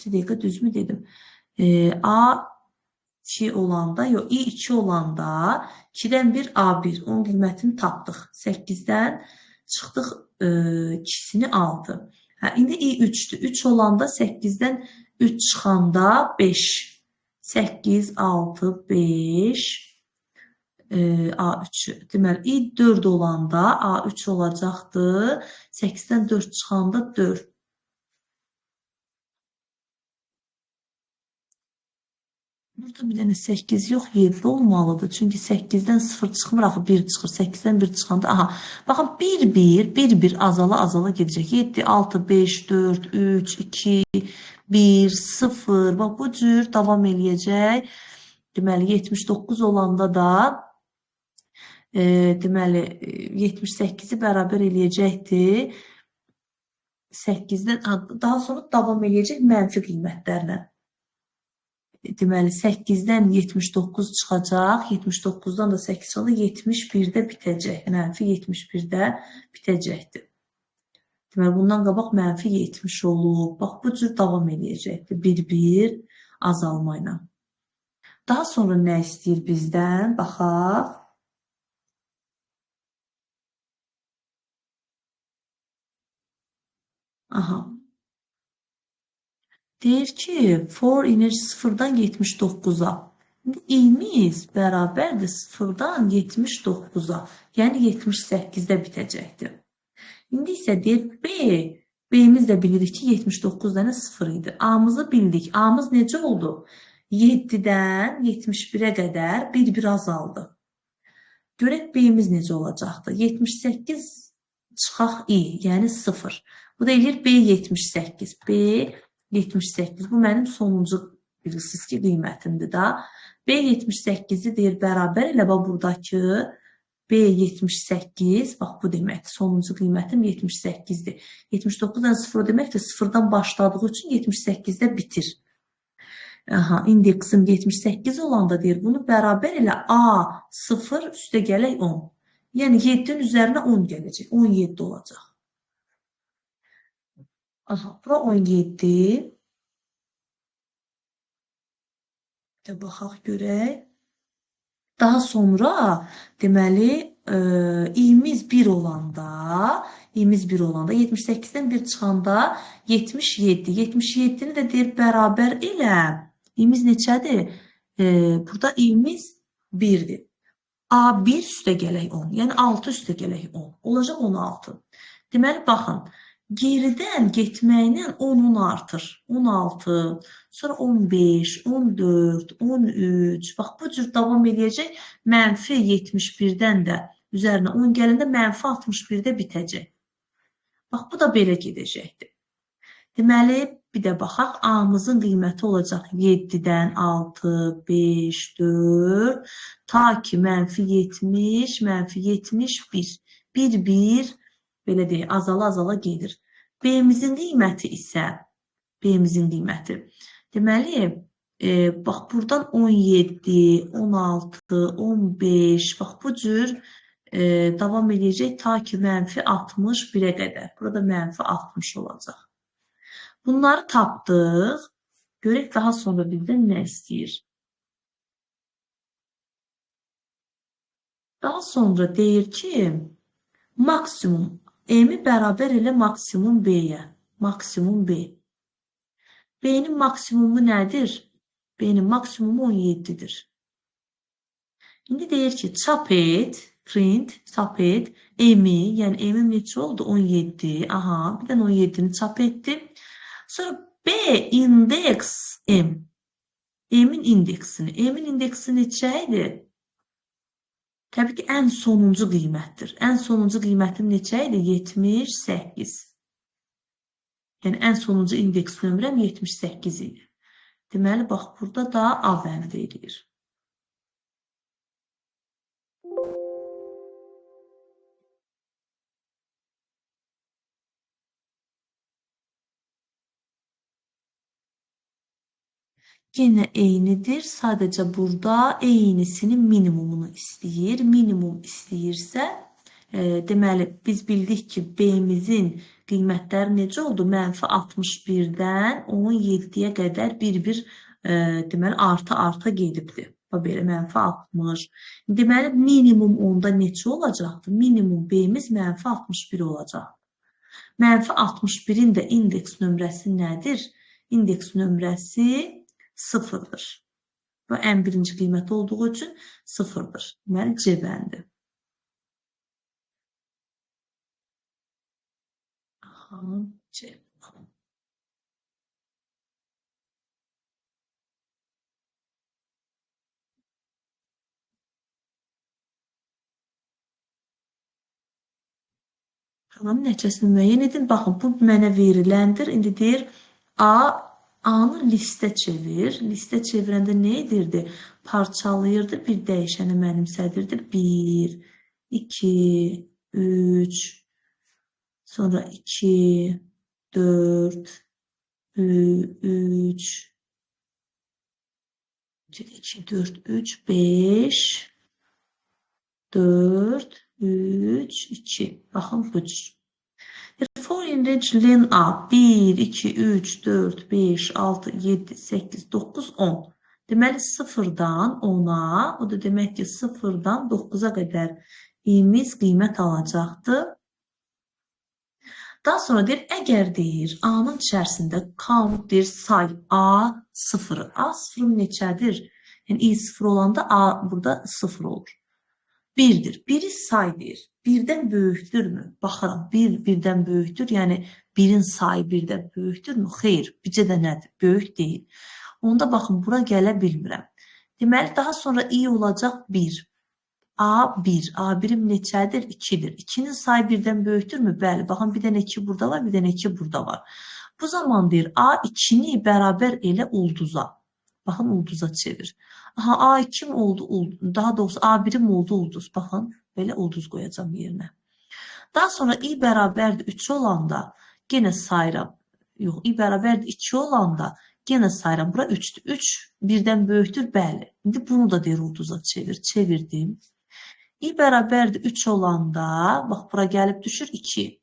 2 dəqiqə düzmü dedim? A2 olanda, yox, I2 olanda 2-dən 1 A1, onun qiymətini tapdıq. 8-dən çıxdıq 2-sini 6. İndi I3-dür. 3 olanda 8-dən 3 çıxanda 5. 8, 6, 5... A3. Deməli, i4 olanda A3 olacaqdır. 8-dən 4 çıxanda 4. Burada bir dənə 8 yox, 7 olmalıdır. Çünki 8-dən 0 çıxmır, axı 1 çıxır. 8-dən 1 çıxanda, baxın, 1, 1, 1, 1 azala gedəcək. 7, 6, 5, 4, 3, 2, 1, 0. Bax, bu cür davam eləyəcək. Deməli, 79 olanda da deməli, 78-i bərabər eləyəcəkdir. 8-dən, daha sonra davam eləyəcək mənfi qiymətlərlə. Deməli, 8-dən 79 çıxacaq, 79-dan da 8 çıxanda 71-də bitəcək. Mənfi 71-də bitəcəkdir. Deməli, bundan qabaq mənfi 70 olub. Bax, bu cür davam eləyəcəkdir. 1-1 azalma ilə. Daha sonra nə istəyir bizdən? Baxaq. Deyir ki, for inir 0-dan 79-a. İmiz bərabərdir 0-dan 79-a. Yəni 78-də bitəcəkdir. İndi isə deyir B. B-miz də bilirik ki, 79 dənə 0 idi. A-mızı bildik. A-mız necə oldu? 7-dən 71-ə qədər bir azaldı. Görək B-miz necə olacaqdır? 78 çıxaq i, yəni 0. Bu da eləyir B 78. B 78. Bu mənim sonuncu bilirsiniz ki, qiymətimdir da. B 78-i deyir bərabər elə buradakı B 78. Bax, bu deməkdir. Sonuncu qiymətim 78-dir. 79-dan 0 deməkdir. 0-dan başladığı üçün 78-də bitir. İndeksim 78 olanda deyir, bunu bərabər elə A 0 üstə gələk 10. Yəni 7-nin üzərinə 10 gələcək. 17 olacaq. Bura 17. Baxaq görək. Daha sonra deməli i'miz 1 olanda 78-dən 1 çıxanda 77. 77-ni də deyir bərabər elə. i'miz neçədir? Burada i'miz 1-dir. A1 üstə gələk 10. Yəni 6 üstə gələk 10. Olacaq 16. Deməli, baxın. Geridən getməklə 10 artır. 16, sonra 15, 14, 13. Bax, bu cür davam edəcək. Mənfi 71-dən də üzərinə 10 gələndə mənfi 61-də bitəcək. Bax, bu da belə gedəcəkdir. Deməli, bir də baxaq, A-mızın qiyməti olacaq 7-dən 6, 5, 4, ta ki mənfi 70, mənfi 71. 1, belə deyək, azala gedir. B-mizin qiyməti isə, deməli, bax, buradan 17, 16, 15, bax, bu cür davam edəcək ta ki mənfi 61-ə qədər. Burada mənfi 60 olacaq. Bunları tapdıq. Görək daha sonra bizdən nə istəyir. Daha sonra deyir ki, maksimum M-i bərabər elə maksimum B-yə. Maksimum B. B-nin maksimumu nədir? B-nin maksimumu 17-dir. İndi deyir ki, çap et, print, çap et, M-i, yəni M-im neçə oldu? 17. Aha, bir dənə 17-ni çap etdim. Sonra B indeks M. M'in indeksini. M'in indeksi neçə idi? Təbii ki, ən sonuncu qiymətdir. Ən sonuncu qiymətim neçə idi? 78. Yəni, ən sonuncu indeks nömrəm 78 idi. Deməli, bax, burada da A bəndi edir. Yenə eynidir. Sadəcə burada eynisinin minimumunu istəyir. Minimum istəyirsə, deməli, biz bildik ki, B-mizin qiymətləri necə oldu? Mənfi 61-dən 17-yə qədər bir-bir deməli, arta gedibdir. Belə, mənfi 60. Deməli, minimum onda neçə olacaqdır? Minimum B-miz mənfi 61 olacaq. Mənfi 61-in də indeks nömrəsi nədir? İndeks nömrəsi 0-dır. Bu, ən birinci qiymət olduğu üçün 0-dır. Deməli, C bəndi. C. Tamam, nəticəsini müəyyən edin. Baxın, bu mənə veriləndir. İndi deyir, A-nı listə çevir. Listə çevirəndə nə edirdi? Parçalayırdı, bir dəyişəni mənimsədirdi. 1, 2, 3, sonra 2, 4, 3, 2, 4, 3, 5, 4, 3, 2. Baxın, bu cür. For range len A 1, 2, 3, 4, 5, 6, 7, 8, 9, 10. Deməli, 0-dan 10-a, o da demək ki, 0-dan 9-a qədər i'miz qiymət alacaqdır. Daha sonra deyir, əgər deyir, A-nın içərisində count deyir, say A 0-ı. A 0-ın neçədir? Yəni, i 0 olanda A burada 0 olur. 1-dir. 1-i say deyir. 1-dən böyükdürmü? Baxıram, 1-dən böyükdür. Yəni, 1-in sayı 1-dən böyükdürmü? Xeyr, bircə də nədir? Böyük deyil. Onda baxın, bura gələ bilmirəm. Deməli, daha sonra i olacaq 1. A1. A1-im neçədir? 2-dir. 2-nin sayı 1-dən böyükdürmü? Bəli. Baxın, bir dənə 2 burada var, bir dənə 2 burada var. Bu zaman deyir, A2-ni bərabər elə ulduza. Baxın, ulduza çevir. Aha, A2'm oldu, daha doğrusu A1'im oldu ulduz. Baxın, belə ulduz qoyacağım yerinə. Daha sonra i bərabərdir 3 olanda yenə sayıram. Yox, i bərabərdir 2 olanda yenə sayıram. Bura 3'dür. 3 1-dən böyükdür, bəli. İndi bunu da deyir ulduza çevir. Çevirdim. i bərabərdir 3 olanda, bax, bura gəlib düşür 2.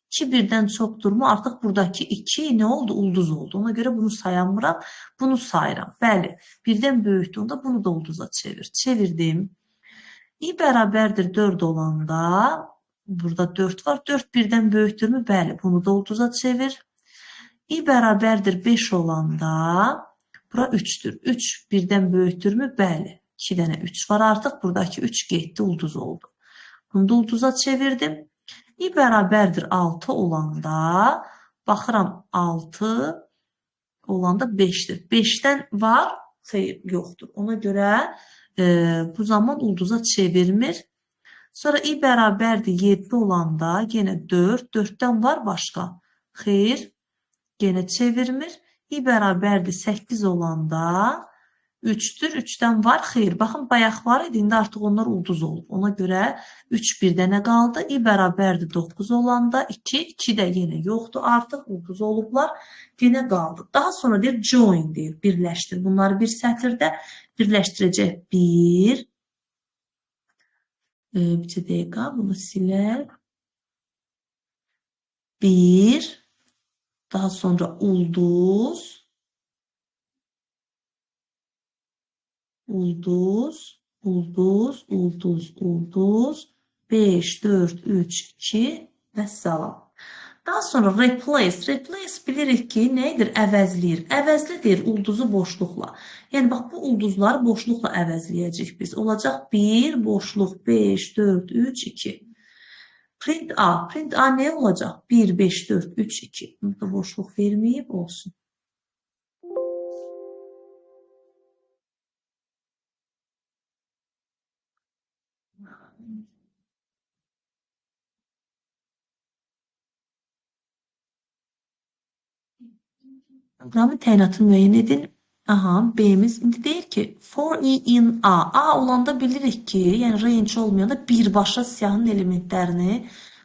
2 birdən çoxdurmu? Artıq buradakı 2 nə oldu? Ulduz oldu. Ona görə bunu sayanmıram, bunu sayıram. Bəli, birdən böyükdür. Onda bunu da ulduza çevir. Çevirdim. i bərabərdir 4 olanda, burada 4 var. 4 birdən böyükdürmü? Bəli, bunu da ulduza çevir. i bərabərdir 5 olanda, bura 3'dür. 3 birdən böyükdürmü? Bəli. 2 dənə 3 var artıq. Buradakı 3 getdi, ulduz oldu. Bunu da ulduza çevirdim. i bərabərdir 6 olanda, baxıram 6 olanda 5'dir. 5'dən var, xeyr, yoxdur. Ona görə bu zaman ulduza çevirmir. Sonra i bərabərdir 7 olanda yenə 4. 4'dən var başqa. Xeyr, yenə çevirmir. i bərabərdir 8 olanda 3'dür. 3'dən var. Xeyr, baxın bayaq var idi. İndi artıq onlar ulduz olub. Ona görə 3 bir dənə qaldı. i bərabərdir 9 olanda 2. 2 də yenə yoxdur. Artıq ulduz olublar. Yenə qaldı. Daha sonra deyir join deyir. Birləşdir. Bunları bir sətirdə birləşdirəcək. 1 bir dəqiqə bunu silə. 1 daha sonra ulduz ulduz ulduz ulduz ulduz 5 4 3 2 və salam. Daha sonra replace. Replace bilirik ki, nədir? Əvəzləyir. Əvəzlidir ulduzu boşluqla. Yəni, bax, bu ulduzları boşluqla əvəzləyəcək biz. Olacaq 1, boşluq 5, 4, 3, 2. Print A. Print A nə olacaq? 1, 5, 4, 3, 2. Burada boşluq verməyib, olsun. Proqramın təyinatını müəyyən edin. Aha, B'miz indi deyir ki, for i in A. A olanda bilirik ki, yəni range olmayanda birbaşa siyahının elementlərini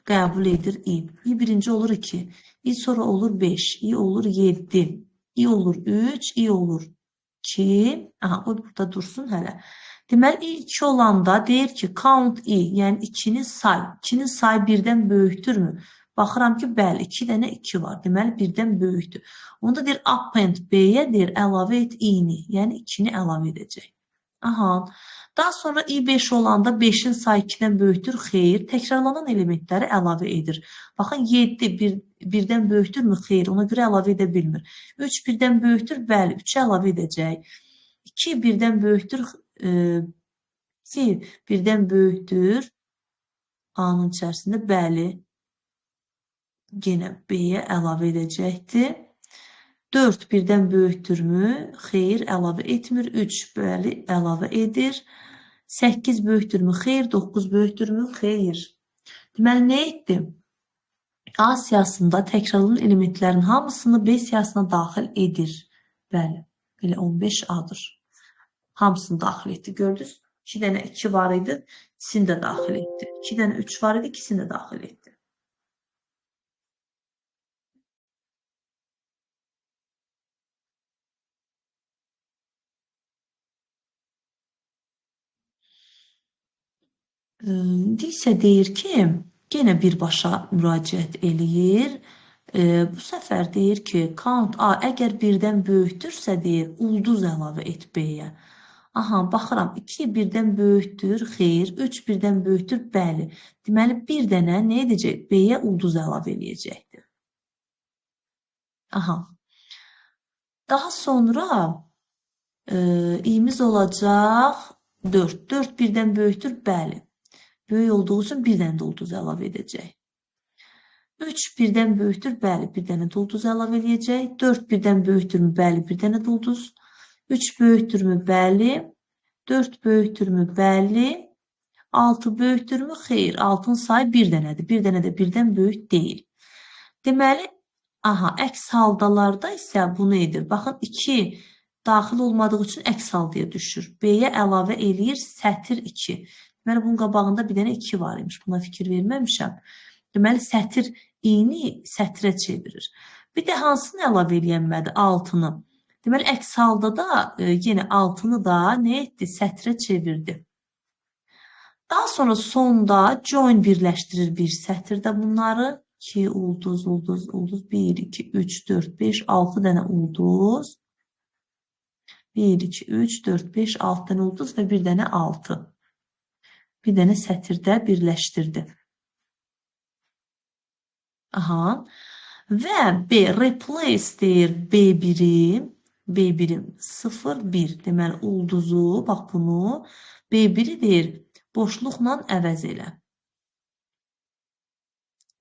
qəbul edir i. i birinci olur 2, i sonra olur 5, i olur 7, i olur 3, i olur 2. Aha, o burada dursun hələ. Deməli, i 2 olanda deyir ki, count i, yəni 2'ni say. 2'nin sayı 1'dən böyükdürmü? Baxıram ki, bəli, 2 dənə 2 var. Deməli, 1'dən böyükdür. Onda deyir, append B-yə deyir, əlavə et i-ni. Yəni, 2'ni əlavə edəcək. Aha. Daha sonra i5 olanda 5'in sayı 2'dən böyükdür. Xeyr. Təkrarlanan elementləri əlavə edir. Baxın, 7 1'dən böyükdürmü? Xeyr. Ona görə əlavə edə bilmir. 3 1'dən böyükdür. Bəli, 3'ü əlavə edəcək. 2 1'dən böyükdür. 2 1'dən böyükdür. A-nın içərisində bəli. Yenə B-yə əlavə edəcəkdir. 4 1'dən böyükdürmü? Xeyr, əlavə etmir. 3 bəli, əlavə edir. 8 böyükdürmü? Xeyr. 9 böyükdürmü? Xeyr. Deməli, nə etdi? A siyahısında təkrarlanan elementlərin hamısını B siyahısına daxil edir. Bəli, belə 15 A'dır. Hamısını daxil etdi. Gördünüz? 2 dənə 2 var idi, ikisini də daxil etdi. 2 dənə 3 var idi, ikisini də daxil etdi. İndi isə deyir ki, yenə birbaşa müraciət eləyir. Bu səfər deyir ki, count A əgər 1'dən böyükdürsə deyir, ulduz əlavə et B-yə. Aha, baxıram, 2 1'dən böyükdür, xeyr, 3 1'dən böyükdür, bəli. Deməli, bir dənə nə edəcək? B-yə ulduz əlavə eləyəcəkdir. Aha. Daha sonra i'miz olacaq 4. 4 1'dən böyükdür, bəli. Böyük olduğu üçün bir dənə də ulduz əlavə edəcək. 3 1'dən böyükdür, bəli, bir dənə də ulduz əlavə edəcək. 4 1'dən böyükdürmü, bəli, bir dənə də ulduz. 3 böyükdürmü, bəli. 4 böyükdürmü, bəli. 6 böyükdürmü, xeyr. 6'ın sayı bir dənədir. Bir dənə də birdən böyük deyil. Deməli, aha, əks haldalarda isə bunu edir. Baxın, 2 daxil olmadığı üçün əks haldıya düşür. B-yə əlavə eləyir, sətir 2. Deməli, bunun qabağında bir dənə 2 var imiş. Buna fikir verməmişəm. Deməli, sətir i-ni sətrə çevirir. Bir də hansını əlavə eləyənmədi? 6'nı. Deməli, əks halda da yenə 6'nı da nə etdi? Sətrə çevirdi. Daha sonra sonda join birləşdirir bir sətirdə bunları. 2 ulduz, ulduz, ulduz. 1, 2, 3, 4, 5, 6 dənə ulduz. 1, 2, 3, 4, 5, 6 dənə ulduz və bir dənə 6. Bir dənə sətirdə birləşdirdi. Aha. Və B replace deyir B1'in 0, 1. Deməli, ulduzu, bax bunu B1'i deyir, boşluqla əvəz elə.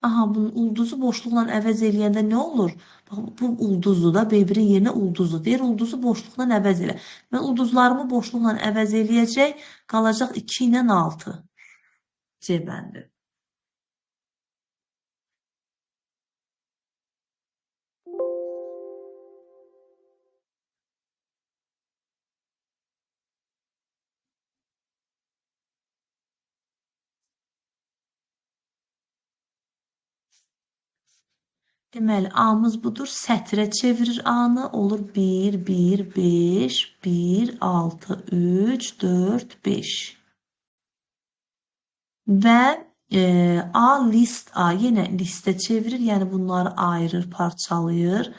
Aha, bunun ulduzu boşluqla əvəz eləyəndə nə olur? Bax, bu ulduzdur da, B1'in yerinə ulduzdur. Deyir, ulduzu boşluqla əvəz elə. Mən ulduzlarımı boşluqla əvəz eləyəcək, qalacaq 2 ilə 6. C bəndi. Deməli, A-mız budur. Sətrə çevirir A-nı. Olur 1, 1, 5, 1, 6, 3, 4, 5. Və A list A yenə listə çevirir. Yəni bunları ayırır, parçalayır.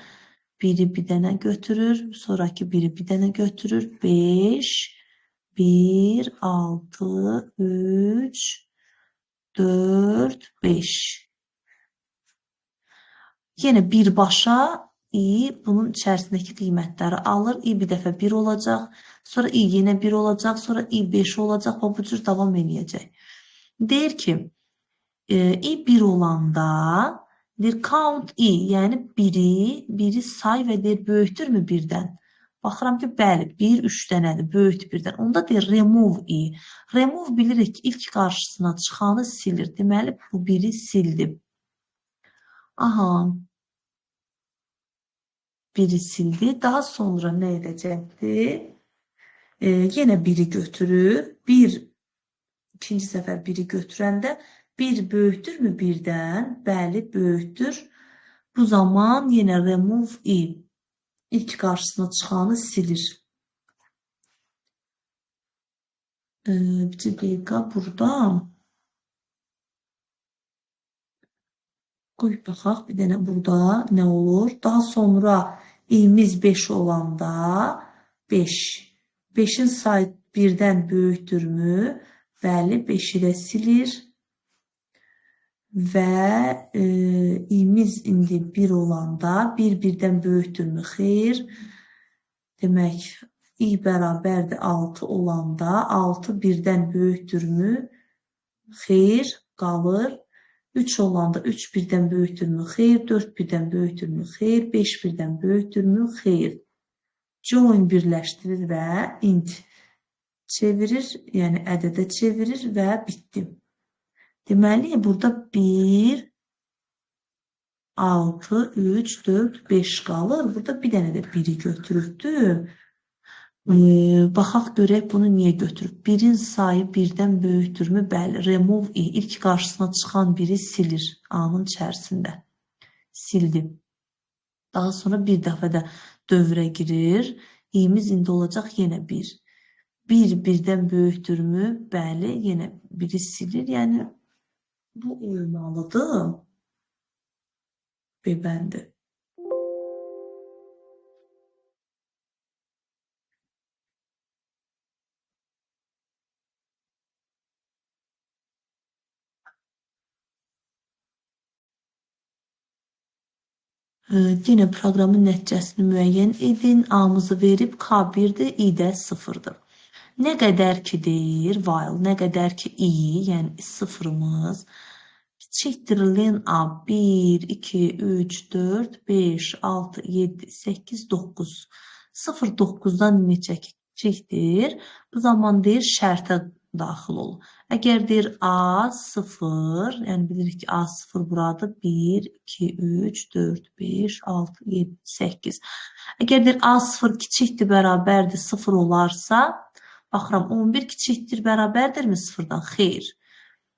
Biri bir dənə götürür. Sonraki biri bir dənə götürür. 5, 1, 6, 3, 4, 5. Yenə birbaşa i bunun içərisindəki qiymətləri alır. I bir dəfə 1 olacaq. Sonra i yenə 1 olacaq. Sonra i 5 olacaq. Və bu cür davam edəcək. Deyir ki, i 1 olanda deyir count i, yəni biri say və deyir böyütürmü birdən? Baxıram ki, bəli, 1 3 dənədir, böyüt birdən. Onda deyir remove i. Remove bilirik ki, ilk qarşısına çıxanı silir. Deməli, bu biri sildim. Aha. Biri sildi. Daha sonra nə edəcəkdi? Yenə biri götürür. İkinci səfər biri götürəndə bir böyütürmü birdən? Bəli, böyütür. Bu zaman yenə remove i. İlk qarşısına çıxanı silir. Bir dəqiqə burada. Qoy baxaq, bir dənə burada nə olur? Daha sonra i'miz 5 olanda 5. 5'in sayı birdən böyükdürmü? Bəli, 5'i də silir. Və i'miz indi 1 olanda 1 birdən böyükdürmü? Xeyr. Demək, i bərabərdir 6 olanda 6 birdən böyükdürmü? Xeyr, qalır. 3 olanda 3 birdən böyükdürmü? Xeyr. 4 birdən böyükdürmü? Xeyr. 5 birdən böyükdürmü? Xeyr. Join birləşdirir və int çevirir, yəni ədədə çevirir və bitdi. Deməli, burada 1, 6, 3, 4, 5 qalır. Burada bir dənə də 1'i götürübdü. Baxaq görək bunu niyə götürüb. 1'in sayı 1'dən böyükdürmü? Bəli, remove i. İlk qarşısına çıxan biri silir A-nın içərisində. Sildi. Daha sonra bir dəfə də dövrə girir. i'miz indi olacaq yenə 1. 1 birdən böyükdürmü? Bəli, yenə biri silir. Yəni bu olmalıdır. B bəndi. Yenə proqramın nəticəsini müəyyən edin. A-mızı verib K1-dir, i də 0-dır. Nə qədər ki deyir, while, nə qədər ki i, yəni 0'ımız kiçikdir len a 1, 2, 3, 4, 5, 6, 7, 8, 9. 0, 9'dan neçə kiçikdir? Bu zaman deyir şərtə daxil ol. Əgər deyir A 0, yəni bilirik ki A 0 buradır. 1, 2, 3, 4, 5, 6, 7, 8. Əgər deyir A 0 kiçikdir, bərabərdir 0 olarsa, baxıram 11 kiçikdir, bərabərdirmi 0-dan? Xeyr.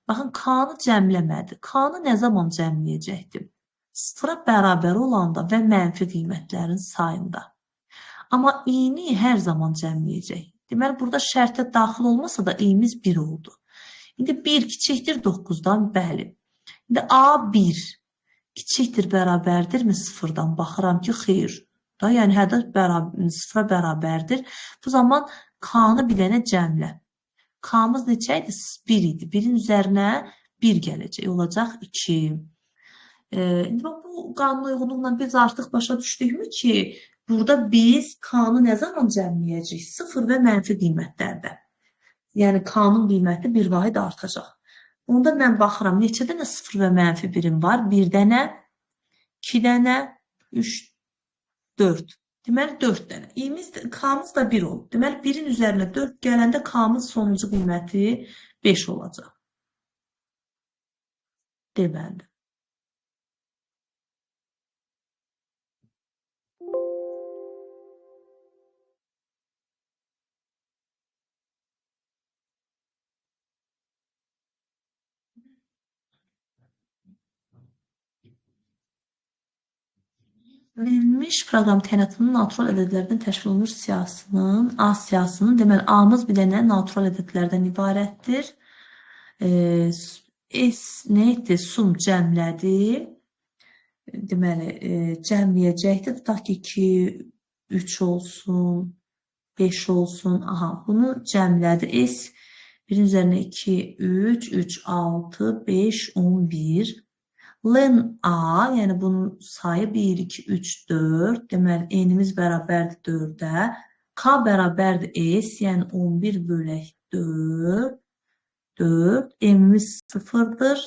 Baxın, K-nı cəmləmədi. K-nı nə zaman cəmləyəcəkdim? 0-a bərabər olanda və mənfi qiymətlərin sayında. Amma i-ni hər zaman cəmləyəcək. Deməli, burada şərtə daxil olmasa da i'miz 1 oldu. İndi 1 kiçikdir 9'dan, bəli. İndi A1 kiçikdir, bərabərdirmi 0-dan? Baxıram ki, xeyr. Da, yəni hədəf 0-a bərabərdir. Bu zaman K-nı bir dənə cəmlə. K'mız neçəydi? 1 idi. 1'in üzərinə 1 gələcək. Olacaq 2. İndi bu qanun uyğunluğundan biz artıq başa düşdükmü ki, burada biz K'nı nə zaman cəmləyəcəyik? 0 və mənfi qiymətlərdə. Yəni K'nın qiyməti bir vahid artacaq. Onda mən baxıram, neçə dənə 0 və mənfi birim var? 1 dənə, 2 dənə, 3, 4. Deməli 4 dənə. K'mız da 1 oldu. Deməli 1'in üzərinə 4 gələndə K'mız sonuncu qiyməti 5 olacaq. Deməli. Verilmiş proqram təyinatının natural ədədlərdən təşkil olunmuş siyahısının, A siyahısının, deməli, A-mız bir dənə natural ədədlərdən ibarətdir. S nə etdi? Sum cəmlədi. Deməli, cəmləyəcəkdir. Tutaq ki, 2, 3 olsun, 5 olsun. Aha, bunu cəmlədi. S 1'in üzərinə 2, 3, 3, 6, 5, 11. Len A, yəni bunun sayı 1, 2, 3, 4. Deməli, N'imiz bərabərdir 4'ə. K bərabərdir S, yəni 11 bölək 4. 4. M'imiz 0'dır.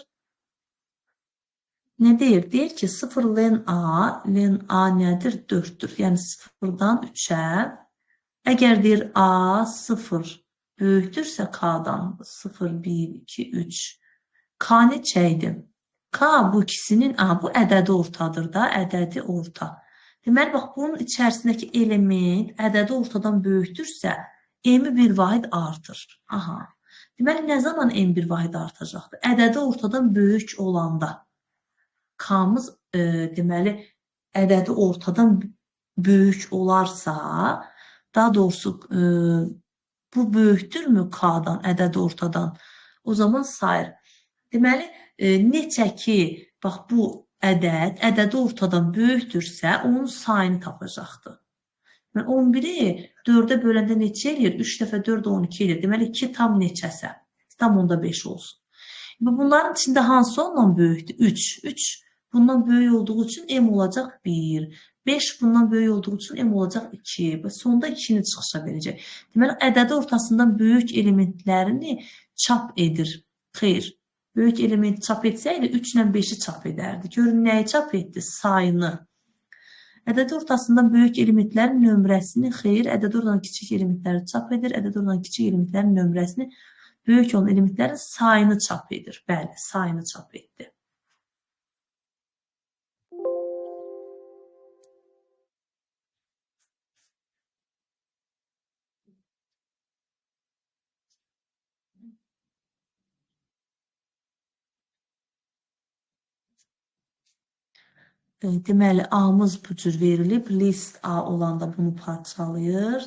Nə deyir? Deyir ki, 0 len A nədir? 4'dür. Yəni 0'dan 3'ə. Əgər deyir A 0 böyükdürsə K'dan 0, 1, 2, 3. K neçəydir? K bu ikisinin, bu ədədi ortadır da, ədədi orta. Deməli, bax, bunun içərisindəki element ədədi ortadan böyükdürsə, M-i bir vahid artır. Aha. Deməli, nə zaman M bir vahid artacaqdır? Ədədi ortadan böyük olanda. K'mız, deməli, ədədi ortadan böyük olarsa, daha doğrusu, bu böyükdürmü K'dan, ədədi ortadan? O zaman sayır. Deməli, neçə ki, bax, bu ədədi ortadan böyükdürsə, onun sayını tapacaqdır. 11'i 4'ə böləndə neçə eləyir? 3 dəfə 4, 12 eləyir. Deməli, 2 tam neçəsə? Tam onda 5 olsun. Bunların içində hansı ondan böyükdür? 3. 3 bundan böyük olduğu üçün M olacaq 1. 5 bundan böyük olduğu üçün M olacaq 2. Və sonda 2'ni çıxışa verəcək. Deməli, ədədi ortasından böyük elementlərini çap edir. Xeyr. Böyük elementi çap etsəydi, 3 ilə 5'i çap edərdi. Görün, nəyi çap etdi? Sayını. Ədədi ortasından böyük elementlərin nömrəsini, xeyr, ədədi ortadan kiçik elementləri çap edir. Ədədi ortadan kiçik elementlərin nömrəsini, böyük olan elementlərin sayını çap edir. Bəli, sayını çap etdi. Deməli, A-mız bu cür verilib. List A olanda bunu parçalayır.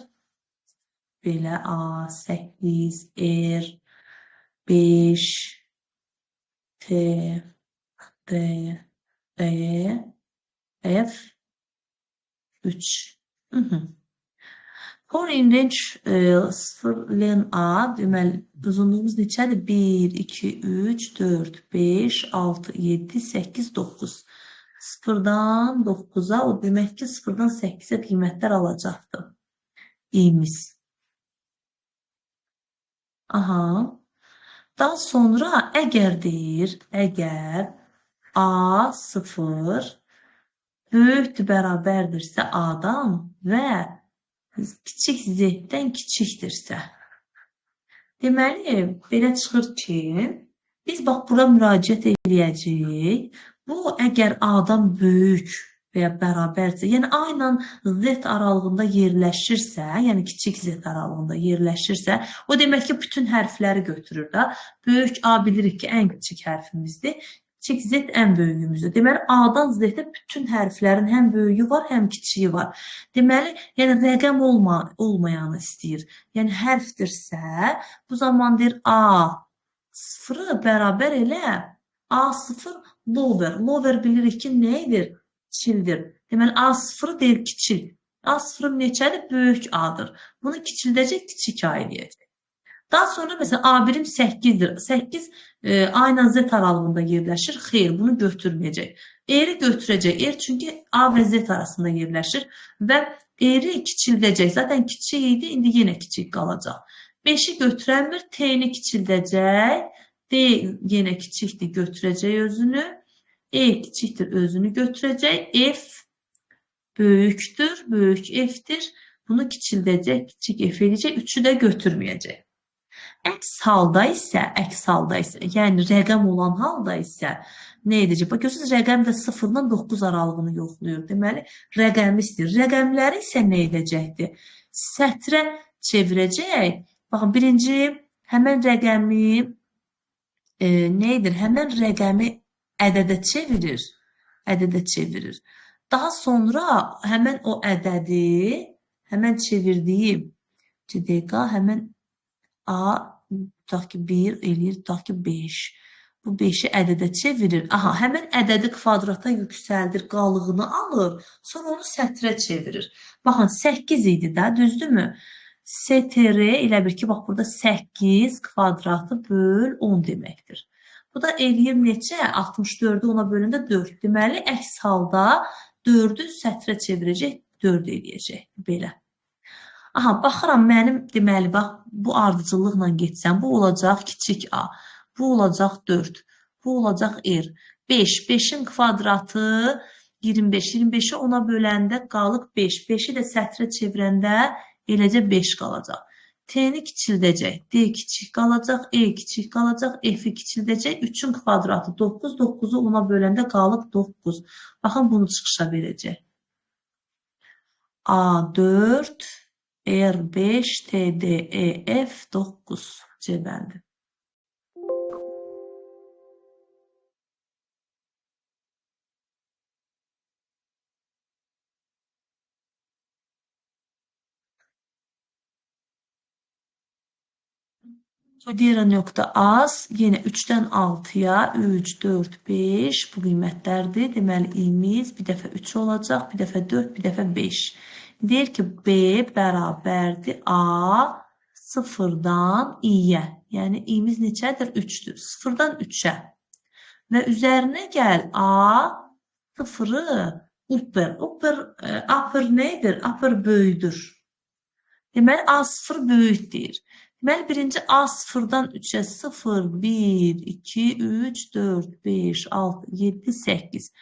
Belə A, 8, R, 5, T, D, E, F, 3. Foreign range 0 len A, deməli, uzunluğumuz neçədir? 1, 2, 3, 4, 5, 6, 7, 8, 9. 0'dan 9'a, o demək ki, 0'dan 8'ə qiymətlər alacaqdır. İ'miz. Aha. Daha sonra əgər deyir, əgər A 0 böyükdür, bərabərdirsə A-dan və kiçik Z-dən kiçikdirsə. Deməli, belə çıxır ki, biz bax, bura müraciət edəcəyik. Bu, əgər A-dan böyük və ya bərabərsə, yəni A ilə Z aralığında yerləşirsə, yəni kiçik Z aralığında yerləşirsə, o demək ki, bütün hərfləri götürür da. Böyük A bilirik ki, ən kiçik hərfimizdir. Kiçik Z ən böyüyümüzdür. Deməli, A-dan Z-də bütün hərflərin həm böyüyü var, həm kiçiyi var. Deməli, yəni rəqəm olmayanı istəyir. Yəni, hərfdirsə, bu zaman deyir A 0'ı bərabər elə A0 lower. Lower bilirik ki, nə edir? Kiçildir. Deməli, A0 deyir kiçil. A0 neçədir? Böyük A-dır. Bunu kiçildəcək, kiçik A eləyəcək. Daha sonra mesela A birim 8'dir. 8 A ilə Z aralığında yerləşir. Xeyr, bunu götürməyəcək. E'yi götürəcək. E çünki A və Z arasında yerləşir və E'yi kiçildəcək. Zaten kiçik idi, indi yenə kiçik qalacaq. 5'i götürəmir, T'ni kiçildəcək. D yenə kiçikdir, götürəcək özünü. E kiçikdir, özünü götürəcək. F böyükdür, böyük F'dir. Bunu kiçildəcək, kiçik F edəcək. 3'ü də götürməyəcək. Əks halda isə, yəni rəqəm olan halda isə nə edəcək? Bax, görürsünüz, rəqəm də 0 ilə 9 aralığını yoxluyur. Deməli, rəqəmi istəyir. Rəqəmləri isə nə edəcəkdir? Sətrə çevirəcək. Baxın, birinci həmən rəqəmi nə edir? Həmən rəqəmi ədədə çevirir. Ədədə çevirir. Daha sonra həmən o ədədi, həmən çevirdiyi dəqiqə, həmən A, tutaq ki 1 eləyir, tutaq ki 5. Bu 5'i ədədə çevirir. Aha, həmən ədədi kvadrata yüksəldir, qalığını alır. Sonra onu sətrə çevirir. Baxın, 8 idi də, düzdürmü? STR elə bir ki, bax burada 8 kvadratı böl 10 deməkdir. Bu da eləyir neçə? 64'ü ona bölündə 4. Deməli, əks halda 4'ü sətrə çevirəcək, 4 eləyəcək. Belə. Aha, baxıram mənim, deməli, bax, bu ardıcıllıqla getsəm, bu olacaq kiçik A, bu olacaq 4, bu olacaq R. 5, 5'in kvadratı 25, 25'i ona böləndə qalıq 5, 5'i də sətrə çevirəndə eləcə 5 qalacaq. T'ni kiçildəcək, D kiçik qalacaq, E kiçik qalacaq, F'i kiçildəcək, 3'ün kvadratı 9, 9'u ona böləndə qalıq 9. Baxın, bunu çıxışa verəcək. A4, R5, TDEF 9 C bəndi. Kodera nöqtə az, yenə 3'dən 6'ya, 3, 4, 5 bu qiymətlərdir. Deməli, i'miz bir dəfə 3 olacaq, bir dəfə 4, bir dəfə 5. Deyir ki, B bərabərdir A 0'dan i'yə. Yəni, i'miz neçədir? 3'dür. 0'dan 3'ə. Və üzərinə gəl A 0'ı upper. Upper nədir? Upper böyüdür. Deməli, A0 böyük deyir. Deməli, birinci A 0'dan 3'ə 0, 1, 2, 3, 4, 5, 6, 7, 8.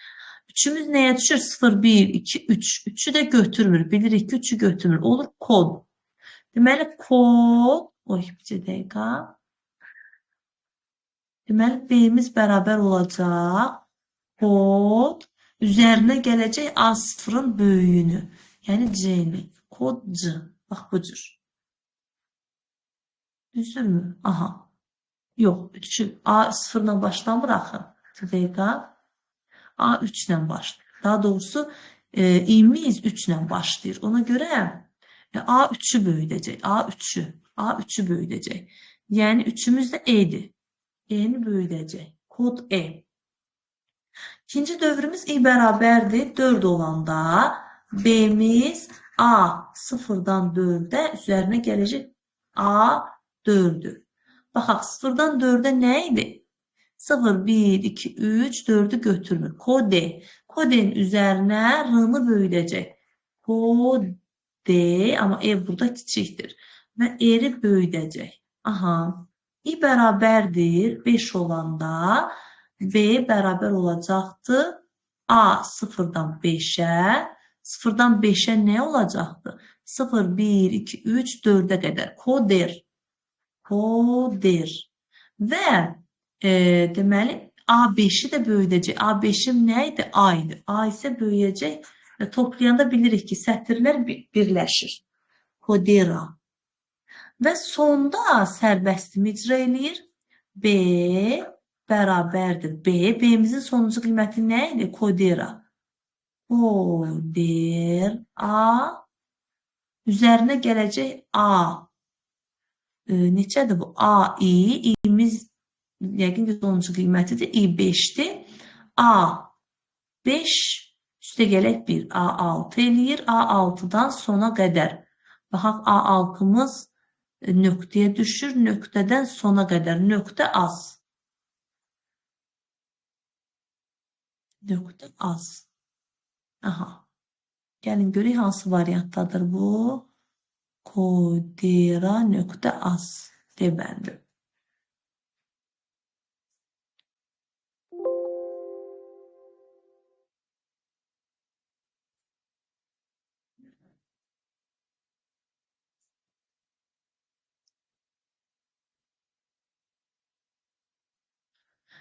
Üçümüz nəyə düşür? 0, 1, 2, 3. 3'ü də götürmür. Bilirik ki, 3'ü götürmür. Olur kod. Deməli, kod, bir dəqiqə. Deməli, B'miz bərabər olacaq. Kod üzərinə gələcək A0'ın böyüyünü. Yəni C'ni. Kod C. Bax, bu cür. Düzdürmü? Aha. Yox, 3'ü A0'dan başlamır axı. Dəqiqə. A3 ilə başlayır. Daha doğrusu i'miz 3 ilə başlayır. Ona görə A3'ü böyüdəcək. A3'ü böyüdəcək. Yəni 3'ümüz də E'dir. E'ni böyüdəcək. Kod E. İkinci dövrümüz i bərabərdir 4 olanda B'miz A 0'dan 4'ə üzərinə gələcək A4'dür. Baxaq, 0'dan 4'ə nə idi? 0, 1, 2, 3, 4'ü götürmür. Kode. Kodenin üzərinə R-nı böyüdəcək. Kode, amma E burada kiçikdir. Və R-i böyüdəcək. Aha. i bərabərdir 5 olanda B bərabər olacaqdır. A 0'dan 5'ə. 0'dan 5'ə nə olacaqdır? 0, 1, 2, 3, 4'ə qədər. Koder. Koder. Və deməli, A5'i də böyüdəcək. A5'im nə idi? A idi. A isə böyüyəcək. Və toplayanda bilirik ki, sətirlər birləşir. Kodera. Və sonda sərbəstimi icra eləyir. B bərabərdir. B'mizin sonuncu qiyməti nə idi? Kodera. Kodera. Üzərinə gələcək A. Neçədir bu? A, i. i'miz yəqin ki, sonuncu qiymətidir. i5'dir. A5 üstə gələk 1. A6 eləyir. A6'dan sona qədər. Baxaq, A6'mız nöqtəyə düşür. Nöqtədən sona qədər. Nöqtə az. Nöqtə az. Aha. Gəlin görək hansı variantdadır bu. Kodera nöqtə az. Deməli.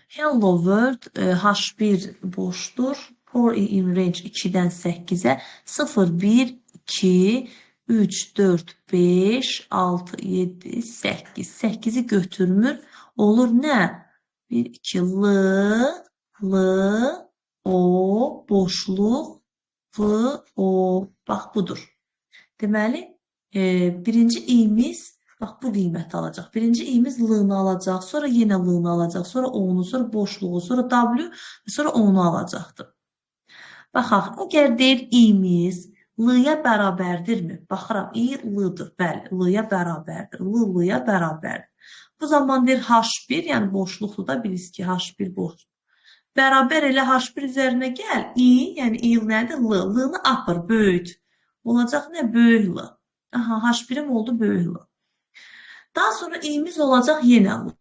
Hello World H1 boşdur. For in range 2-dən 8-ə 0, 1, 2, 3, 4, 5, 6, 7, 8. 8-i götürmür. Olur nə? 1, 2, l, o, boşluq, v, o. Bax, budur. Deməli, birinci i'miz bax bu qiyməti alacaq. Birinci i'miz l-nı alacaq, sonra yenə l-nı alacaq, sonra o-nu, sonra boşluğu, sonra w və sonra o-nu alacaqdır. Baxaq, əgər deyir i'miz l-ya bərabərdirmi? Baxıram, i l-dır. Bəli, l-ya bərabərdir. L-ya bərabərdir. Bu zaman deyir h1, yəni boşluqdur da bilirsiniz ki, h1 boşluq. Bərabər elə h1 üzərinə gəl. i, yəni i nədir? L. L-nı apır, böyüt. Olacaq nə? Böyük l. Aha, h1'im oldu böyük l. Daha sonra i'miz olacaq yenə l.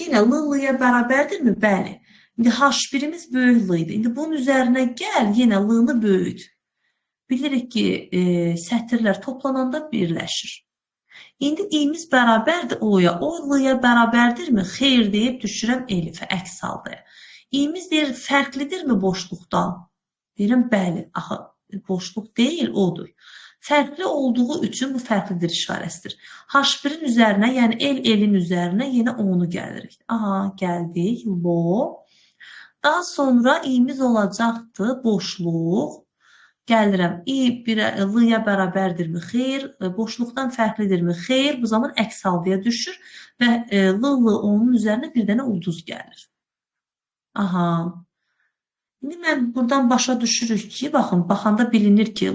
Yenə l-ya bərabərdirmi? Bəli. İndi h1'imiz böyük l idi. İndi bunun üzərinə gəl, yenə l-nı böyüt. Bilirik ki, sətirlər toplananda birləşir. İndi i'miz bərabərdir o-ya. O l-ya bərabərdirmi? Xeyr deyib düşürəm elifə, əks halda. İ'miz deyir, fərqlidirmi boşluqdan? Deyirəm, bəli. Axı, boşluq deyil, odur. Fərqli olduğu üçün bu fərqlidir işarəsidir. H1'in üzərinə, yəni elin üzərinə yenə onu gəlirik. Aha, gəldik. Lo. Daha sonra i'miz olacaqdır boşluq. Gəlirəm. l-ya bərabərdirmi? Xeyr. Boşluqdan fərqlidirmi? Xeyr. Bu zaman əks haldıya düşür və onun üzərinə bir dənə ulduz gəlir. Aha. İndi mən buradan başa düşürük ki, baxın, baxanda bilinir ki,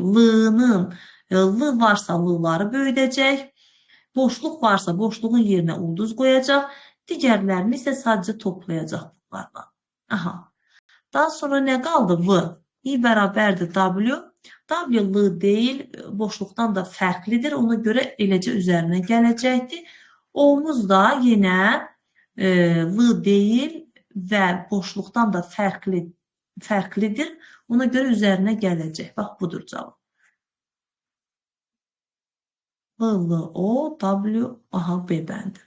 l varsa l-ları böyüdəcək, boşluq varsa boşluğun yerinə ulduz qoyacaq, digərlərini isə sadəcə toplayacaq bunlarla. Aha. Daha sonra nə qaldı? V. i bərabərdir w. W l deyil, boşluqdan da fərqlidir, ona görə eləcə üzərinə gələcəkdir. O-muz da yenə l deyil və boşluqdan da fərqlidir, ona görə üzərinə gələcək. Bax, budur cavab. L, O, W, aha, B bəndi.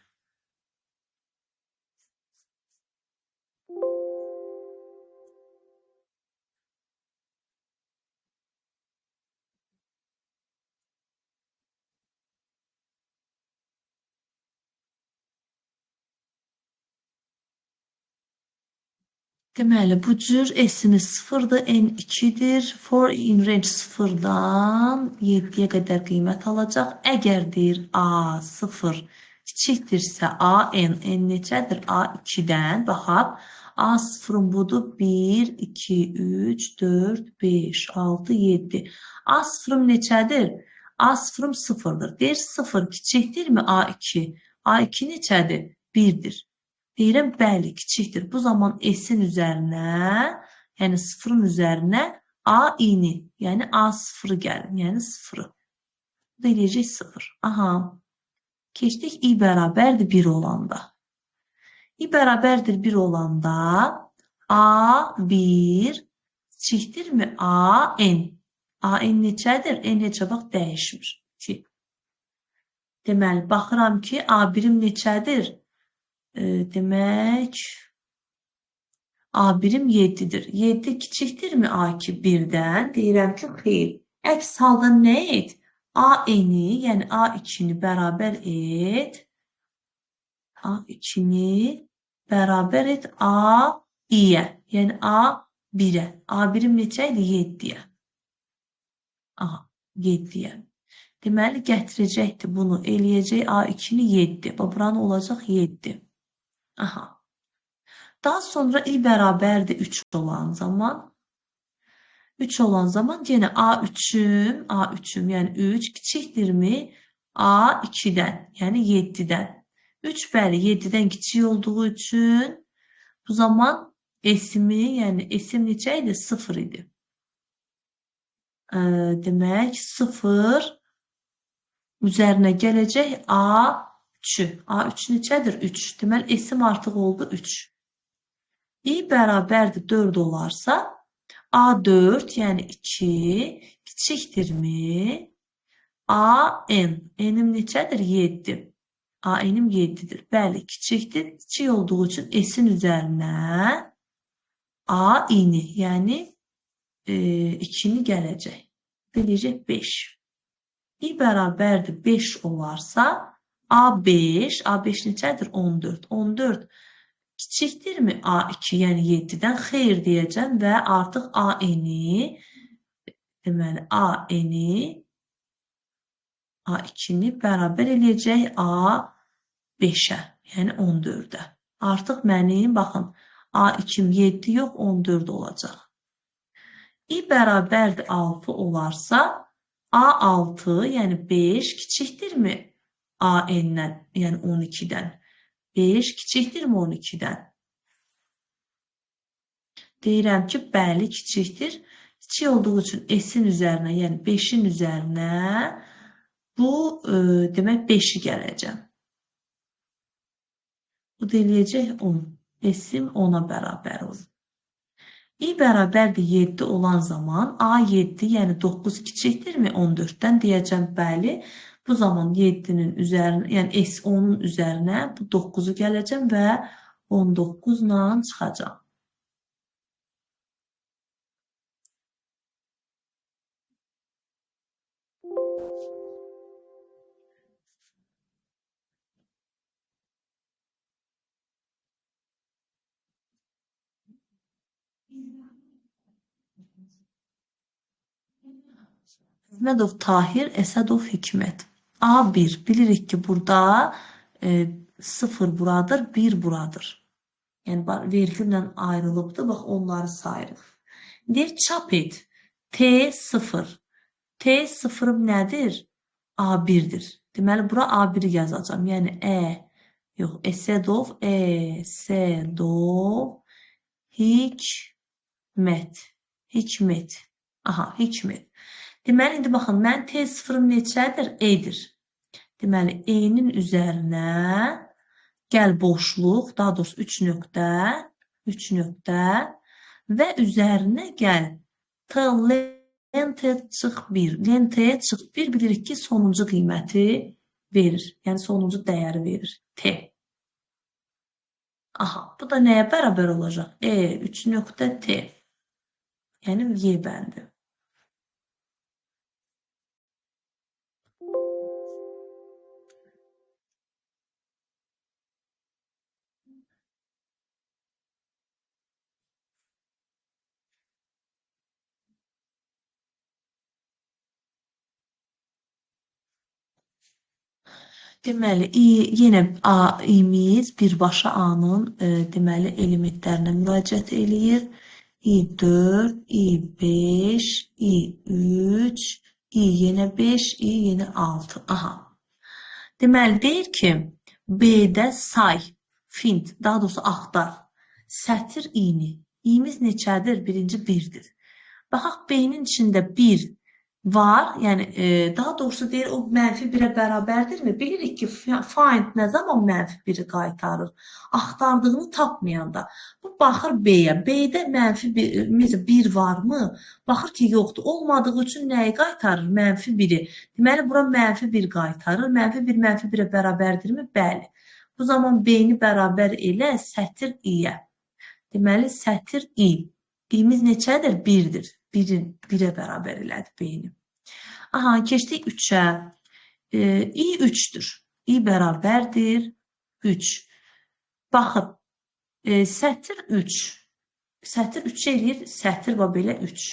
Deməli, bu cür S-imiz 0-dır, N2-dir. For in range 0-dan 7-yə qədər qiymət alacaq. Əgər deyir A 0 kiçikdirsə A, N neçədir? A 2-dən, baxaq. A 0-ın budur 1, 2, 3, 4, 5, 6, 7. A 0-ım neçədir? A 0-ım 0-dır. Deyir 0 kiçikdirmi A2? A2 neçədir? 1-dir. Deyirəm, bəli, kiçikdir. Bu zaman S-in üzərinə, yəni 0-ın üzərinə A-ini, yəni A0 gəlir, yəni 0-ı. Bu da eləyəcək 0. Aha, keçdik i bərabərdir 1 olanda. i bərabərdir 1 olanda A1 kiçikdirmi A-n? A-n neçədir? N neçə vaxt dəyişmir. 2. Deməli, baxıram ki, A1-im neçədir? Demək, A1'im 7'dir. 7 kiçikdirmi A2 1-dən? Deyirəm ki, xeyr. Əks halda nə et? A-ni, yəni A2-ni bərabər et. A2-ni bərabər et A-iyə, yəni A1-ə. A1'im neçə idi? 7-yə. Aha, 7-yə. Deməli, gətirəcəkdir bunu. Eləyəcək A2-ni 7. Buranı olacaq 7. Aha. Daha sonra i bərabərdir 3 olan zaman. 3 olan zaman yenə A3'üm, yəni 3 kiçikdirmi? A 2'den, yəni 7'den. 3 bəli 7'den kiçik olduğu üçün bu zaman S-imi, yəni S-im neçə idi? 0 idi. Demək 0 üzərinə gələcək A3'ü. A3 neçədir? 3. Deməli S-im artıq oldu 3. I bərabərdir 4 olarsa A4 yəni 2 kiçikdirmi? AN. N'im neçədir? 7. AN'im 7'dir. Bəli, kiçikdir. Kiçik olduğu üçün S'in üzərinə AI'ni, yəni 2'ni gələcək. Beləcək 5. I bərabərdir 5 olarsa A5. A5 neçədir? 14. 14 kiçikdirmi A2, yəni 7'dən? Xeyr deyəcəm və artıq AN'i, deməli AN'i A2'ni bərabər eləyəcək A5'ə, yəni 14'ə. Artıq mənim, baxın, A2'm 7 yox, 14 olacaq. I bərabərdir 6 olarsa, A6, yəni 5 kiçikdirmi AN-dən, yəni 12'dən? 5 kiçikdirmi 12'dən? Deyirəm ki, bəli, kiçikdir. Kiçik olduğu üçün S-in üzərinə, yəni 5'in üzərinə bu demək 5'i gələcəm. Bu deyiləcək 10. S-im 10'a bərabər olur. I bərabərdir 7 olan zaman A7, yəni 9 kiçikdirmi 14'dən? Deyəcəm bəli. Bu zaman 7'nin üzərinə, yəni S10'un üzərinə bu 9'u gələcəm və 19 ilə çıxacaq. Əhmədov Tahir, Əsədov Hikmət. A1. Bilirik ki, burada 0 buradır, 1 buradır. Yəni, vergüllə ayrılıbdır. Bax, onları sayırıq. Deyir, çap et. T0. T0'ım nədir? A1'dir. Deməli, bura A1'i yazacağım. Yəni, yox, Əsədov, Əsədov Hikmət. Hikmət. Aha, Hikmət. Deməli, indi baxın, mən T0'ım neçədir? E-dir. Deməli, E-nin üzərinə gəl boşluq, daha doğrusu 3 nöqtə və üzərinə gəl T, lentə çıx 1. Lentəyə çıx 1 bilirik ki, sonuncu qiyməti verir. Yəni, sonuncu dəyəri verir. T. Aha, bu da nəyə bərabər olacaq? 3 nöqtə T. Yəni, Y bəndi. Deməli, yenə i'miz birbaşa A-nın deməli elementlərinə müraciət eləyir. I4, I5, I3, I yenə 5, I yenə 6. Aha. Deməli, deyir ki, B-də say, find, daha doğrusu axtar, sətir i'ni. i'miz neçədir? Birinci 1'dir. Baxaq, B-nin içində 1 var, yəni daha doğrusu deyir o mənfi 1'ə bərabərdirmi? Bilirik ki, find nə zaman mənfi 1'i qaytarır? Axtardığını tapmayanda. Bu baxır B-yə. B-də mənfi 1 varmı? Baxır ki, yoxdur. Olmadığı üçün nəyi qaytarır? Mənfi 1'i. Deməli, bura mənfi 1 qaytarır. Mənfi 1 mənfi 1'ə bərabərdirmi? Bəli. Bu zaman B-ni bərabər elə sətir i-yə. Deməli, sətir i. İ'miz neçədir? 1'dir. 1'ə bərabər elədi B-ni. Aha, keçdik 3'ə. I 3'dür. I bərabərdir 3. Baxın, sətir 3. Sətir 3 eləyir, sətir var belə 3.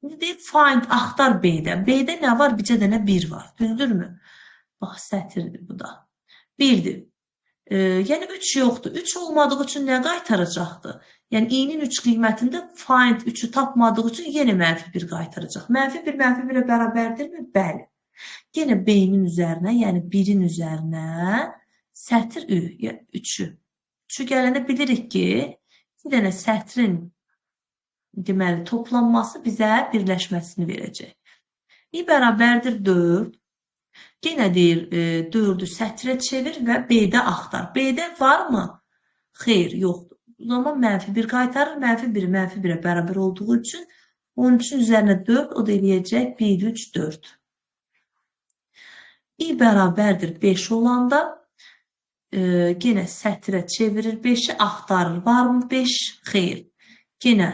İndi deyir, find, axtar B-də. B-də nə var? Bircə dənə 1 var. Düzdürmü? Bax, sətirdir bu da. 1'dir. Yəni 3 yoxdur. 3 olmadığı üçün nə qaytaracaqdır? Yəni i-nin 3 qiymətində find 3'ü tapmadığı üçün yenə mənfi 1 qaytaracaq. Mənfi 1 mənfi 1'ə bərabərdirmi? Bəli. Yenə B-nin üzərinə, yəni 1-in üzərinə sətr ü, 3-ü. 3-ü gələndə bilirik ki, bir dənə sətrin deməli toplanması bizə birləşməsini verəcək. I bərabərdir 4. Yenə deyir 4-ü sətrə çevir və B-də axtar. B-də varmı? Xeyr, yoxdur. O zaman -1 qaytarır, -1-i -1-ə bərabər olduğu üçün 13-ün üzərinə 4, o da eləyəcək 1, 3, 4. I bərabərdir 5 olanda yenə sətrə çevirir 5-i, axtarır. Varmı 5? Xeyr. Yenə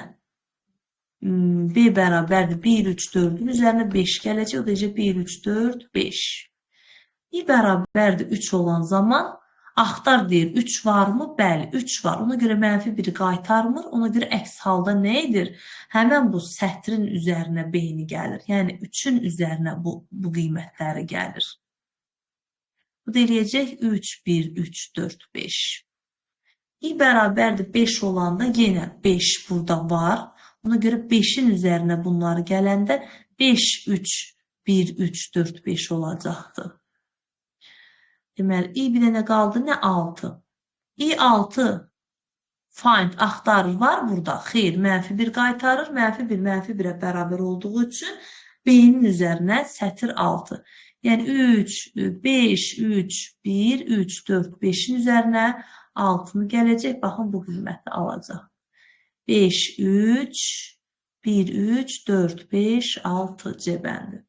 B bərabərdir 1, 3, 4-ün üzərinə 5 gələcək. O da eləyəcək 1, 3, 4, 5. I bərabərdir 3 olan zaman axtar deyir. 3 varmı? Bəli, 3 var. Ona görə -1-i qaytarmır. Ona görə əks halda nə edir? Həmən bu sətrin üzərinə B-ni gəlir. Yəni 3-ün üzərinə bu qiymətləri gəlir. Bu da eləyəcək 3, 1, 3, 4, 5. I bərabərdir 5 olanda yenə 5 burada var. Ona görə 5-in üzərinə bunları gələndə 5, 3, 1, 3, 4, 5 olacaqdır. Deməli, i bir dənə qaldı, nə 6? I 6 find axtarır, var burada. Xeyr, -1 qaytarır, -1, -1-ə bərabər olduğu üçün B-nin üzərinə sətr 6. Yəni 3, 5, 3, 1, 3, 4, 5-in üzərinə 6-nı gələcək. Baxın, bu qiyməti alacaq. 5, 3, 1, 3, 4, 5, 6 C bəndi.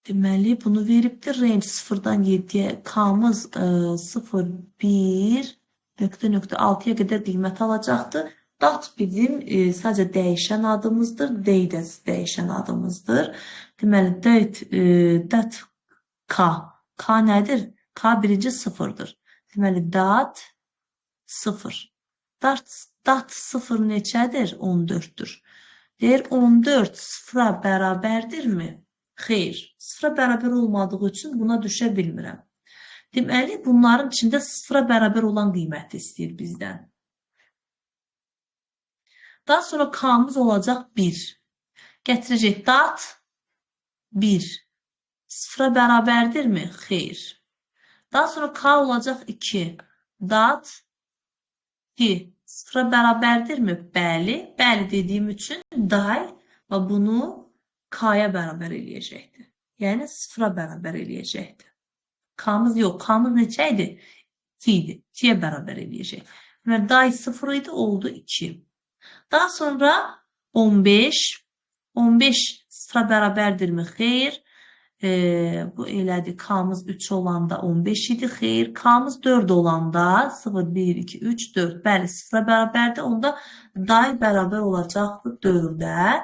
Deməli, bunu veribdir. Range 0-dan 7-yə, K-mız 0, 1, .6-ya qədər qiymət alacaqdır. Dat bizim sadəcə dəyişən adımızdır. D də dəyişən adımızdır. Deməli, dat K. K nədir? K birinci 0-dır. Deməli, dat 0. Dat 0 neçədir? 14-dür. Deyir, 14 0-a bərabərdirmi? Xeyr, 0-a bərabər olmadığı üçün buna düşə bilmirəm. Deməli, bunların içində 0-a bərabər olan qiyməti istəyir bizdən. Daha sonra K-mız olacaq 1. Gətirəcək dat 1. 0-a bərabərdirmi? Xeyr. Daha sonra K olacaq 2. Dat 2. 0-a bərabərdirmi? Bəli. Bəli dediyim üçün day və bunu K-ya bərabər eləyəcəkdir. Yəni 0-a bərabər eləyəcəkdir. K-mız yox. K-mız neçə idi? 2 idi. 2-yə bərabər eləyəcək. Deməli, day 0 idi, oldu 2. Daha sonra 15. 15 0-a bərabərdirmi? Xeyr. Bu elədi. K-mız 3 olanda 15 idi. Xeyr. K-mız 4 olanda 0, 1, 2, 3, 4. Bəli, 0-a bərabərdir. Onda day bərabər olacaqdır 4-ə.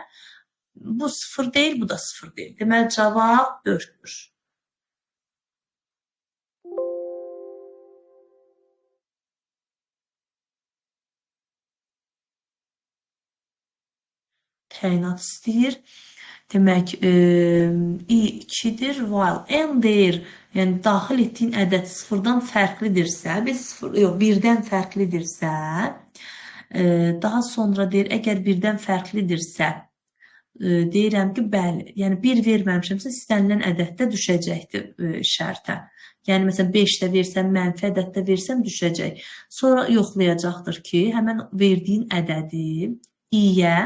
Bu 0 deyil, bu da 0 deyil. Deməli, cavab 4-dür. Təyinat istəyir. Demək, i2-dir, while n deyir, yəni daxil etdiyin ədəd 0-dan fərqlidirsə, 1-dən fərqlidirsə, daha sonra deyir, əgər 1-dən fərqlidirsə, deyirəm ki, bəli, yəni 1 verməmişəmsə, istənilən ədəddə düşəcəkdir şərtə. Yəni, məsələn, 5 də versəm, mənfi ədəddə versəm, düşəcək. Sonra yoxlayacaqdır ki, həmən verdiyin ədədi i-yə,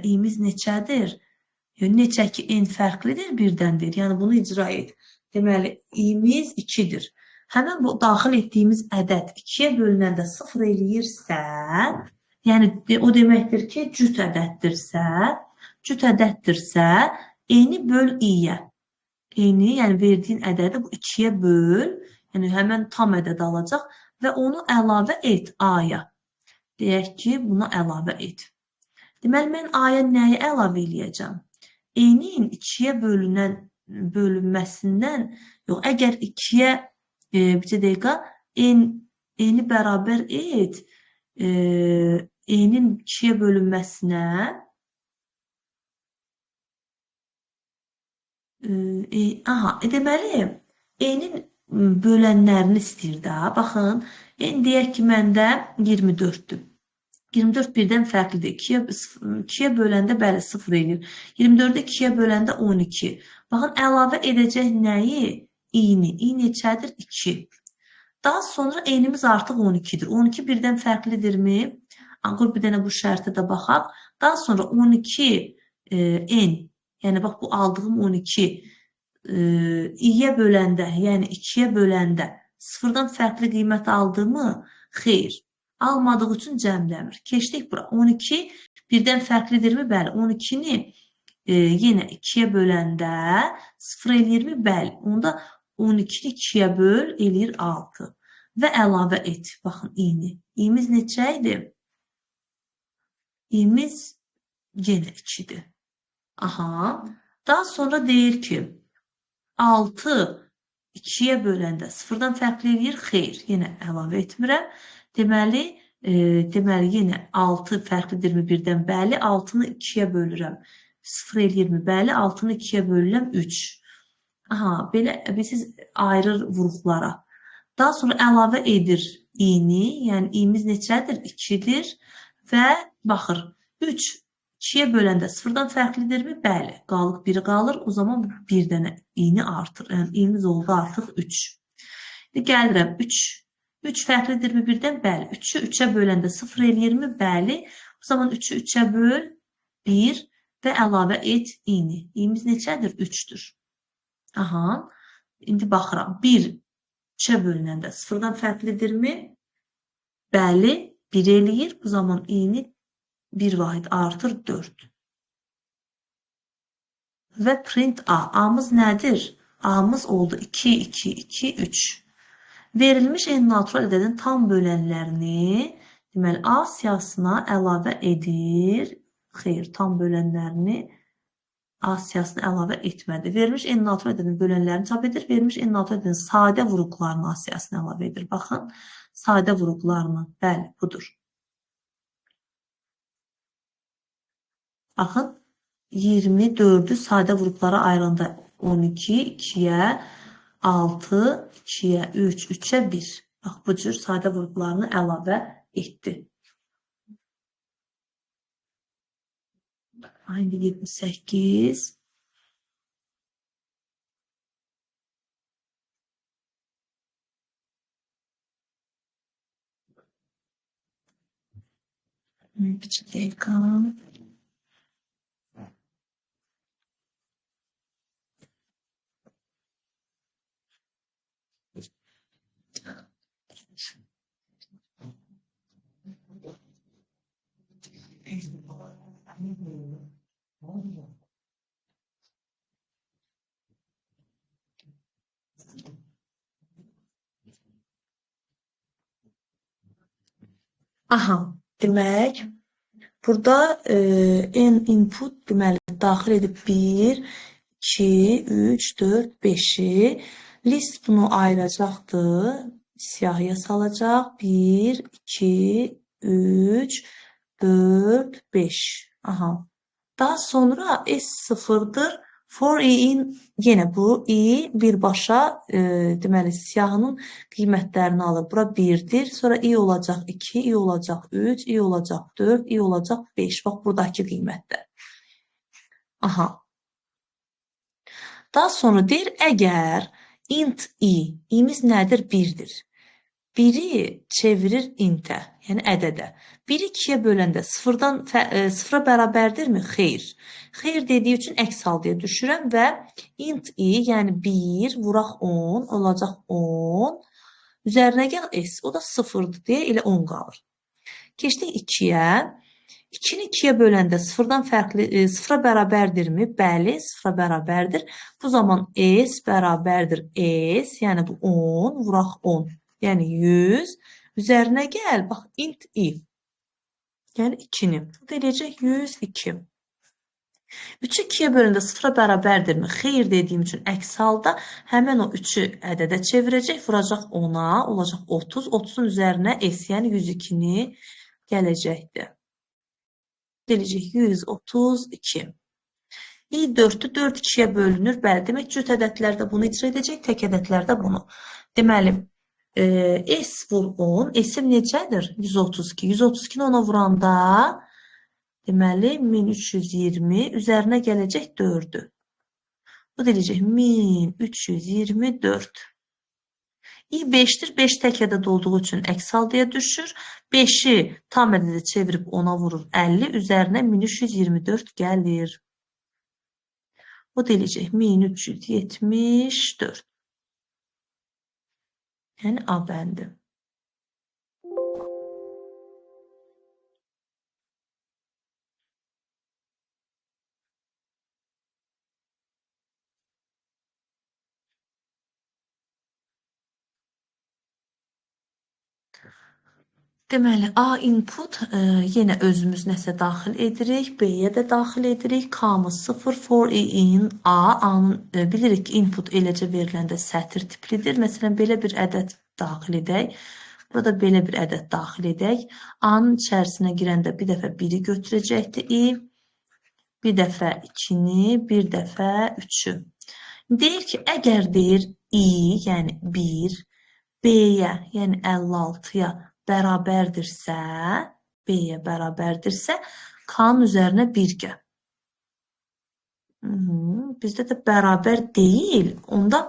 i-miz neçədir? Neçə ki, n fərqlidir, birdəndir. Yəni, bunu icra et. Deməli, i-miz 2-dir. Həmən bu daxil etdiyimiz ədəd 2-yə bölünəndə 0 eləyirsə, yəni, o deməkdir ki, cüt ədəddirsə, n-i böl i-yə. N-i, yəni verdiyin ədədi bu 2-yə böl, yəni həmən tam ədəd alacaq və onu əlavə et a-ya. Deyək ki, buna əlavə et. Deməli, mən a-ya nəyi əlavə eləyəcəm? N-in 2-yə bölünməsindən, yox, əgər 2-yə, bir dəqiqə, n-i bərabər et, n-in 2-yə bölünməsinə Deməli, E-nin bölənlərini istəyir də. Baxın, deyək ki, məndə 24-dür. 24 birdən fərqlidir. 2-yə böləndə bəli 0 eləyir. 24-ü 2-yə böləndə 12. Baxın, əlavə edəcək nəyi? İ-ni. İ neçədir? 2. Daha sonra enimiz artıq 12-dir. 12 birdən fərqlidirmi? Qur bir dənə bu şərtə də baxaq. Daha sonra 12 n, yəni bax bu aldığım 12 i-yə böləndə, yəni 2-yə böləndə 0-dan fərqli qiymət aldımı? Xeyr. Almadığı üçün cəmləmir. Keçdik bura. 12 birdən fərqlidirmi? Bəli. 12-ni yenə 2-yə böləndə 0 eləyirmi? Bəli. Onda 12-ni 2-yə böl, eləyir 6. Və əlavə et. Baxın, i-ni. İ-miz neçə idi? İ-miz yenə 2-dir. Daha sonra deyir ki, 6 2-yə böləndə 0-dan fərqli eləyir? Xeyr. Yenə əlavə etmirəm. Deməli, yenə 6 fərqlidirmi birdən? Bəli. 6-nı 2-yə bölürəm. 0 eləyirmi? Bəli. 6-nı 2-yə bölürəm. 3. Belə siz ayırır vuruqlara. Daha sonra əlavə edir i-ni. Yəni, i-miz neçədir? 2-dir. Və baxır. 3 2-yə böləndə 0-dan fərqlidirmi? Bəli. Qalıq 1 qalır. O zaman bir dənə i-ni artır. Yəni, i-miz oldu artıq 3. Gəlirəm 3. 3 fərqlidirmi birdən? Bəli. 3-ü 3-ə böləndə 0 eləyirmi? Bəli. O zaman 3-ü 3-ə böl 1 və əlavə et i-ni. I-miz neçədir? 3-dür. İndi baxıram. 1 3-ə bölünəndə 0-dan fərqlidirmi? Bəli. 1 eləyir. Bu zaman i-ni 1 vahid artır 4. Və print A. A-mız nədir? A-mız oldu 2, 2, 2, 3. Verilmiş n-natural ədədin tam bölənlərini deməli, A siyahısına əlavə edir. Xeyr, tam bölənlərini A siyahısına əlavə etmədi. Verilmiş n-natural ədədin bölənlərini çap edir. Verilmiş n-natural ədədin sadə vuruqlarını A siyahısına əlavə edir. Baxın, sadə vuruqlarını. Bəli, budur. Baxın, 24-ü sadə vuruqlara ayrılanda 12, 2-yə, 6, 2-yə, 3, 3-ə 1. Bax, bu cür sadə vuruqlarını əlavə etdi. İndi 28. Bir dəqiqə. Demək, burada n input deməli daxil edib 1, 2, 3, 4, 5-i. List bunu ayıracaqdır. Siyahıya salacaq. 1, 2, 3, 4, 5. Daha sonra S0'dır. For i-in yenə bu i birbaşa deməli siyahının qiymətlərini alır. Bura 1-dir. Sonra i olacaq 2, i olacaq 3, i olacaq 4, i olacaq 5. Bax, buradakı qiymətlər. Daha sonra deyir, əgər int i'miz nədir? 1-dir. 1-i çevirir int-ə, yəni ədədə. 1-i 2-yə böləndə 0-a bərabərdirmi? Xeyr. Xeyr dediyi üçün əks haldıya düşürəm və int i, yəni 1 vuraq 10, olacaq 10. Üzərinə gəl s, o da 0-dır deyə elə 10 qalır. Keçdik 2-yə. 2-ni 2-yə böləndə 0-a bərabərdirmi? Bəli, 0-a bərabərdir. Bu zaman s bərabərdir s, yəni bu 10, vuraq 10. Yəni 100, üzərinə gəl, bax, int i, yəni 2-ni. Bu da eləyəcək 102. 3-ü 2-yə bölündə 0-a bərabərdirmi? Xeyr dediyim üçün əks halda həmən o 3-ü ədədə çevirəcək, vuracaq 10-a, olacaq 30. 30-un üzərinə s, yəni 102-ni gələcəkdir. Eləyəcək 132. i4-ü 4 2-yə bölünür. Bəli, demək cüt ədədlərdə bunu icra edəcək, tək ədədlərdə bunu. Deməli, S vur 10, S-im necədir? 132. 132-ni ona vuranda, deməli, 1320 üzərinə gələcək 4-ü. Bu deyəcək 1324. i5'dir. 5 tək ədəd olduğu üçün əks haldıya düşür. 5'i tam ədədə çevirib 10'a vurur 50. Üzərinə 1324 gəlir. O deyəcək 1374. Yəni A bəndi. Deməli, A input, yenə özümüz nəsə daxil edirik, B-yə də daxil edirik. K-mız 0, for in A. A-nın bilirik ki, input eləcə veriləndə sətr tiplidir. Məsələn, belə bir ədəd daxil edək. Burada belə bir ədəd daxil edək. A-nın içərisinə girəndə bir dəfə 1-i götürəcəkdir i, bir dəfə 2-ni, bir dəfə 3-ü. Deyir ki, əgər deyir i, yəni 1, B-yə, yəni 56-ya bərabərdirsə, B-yə bərabərdirsə, K-nın üzərinə 1 gəl. Bizdə də bərabər deyil. Onda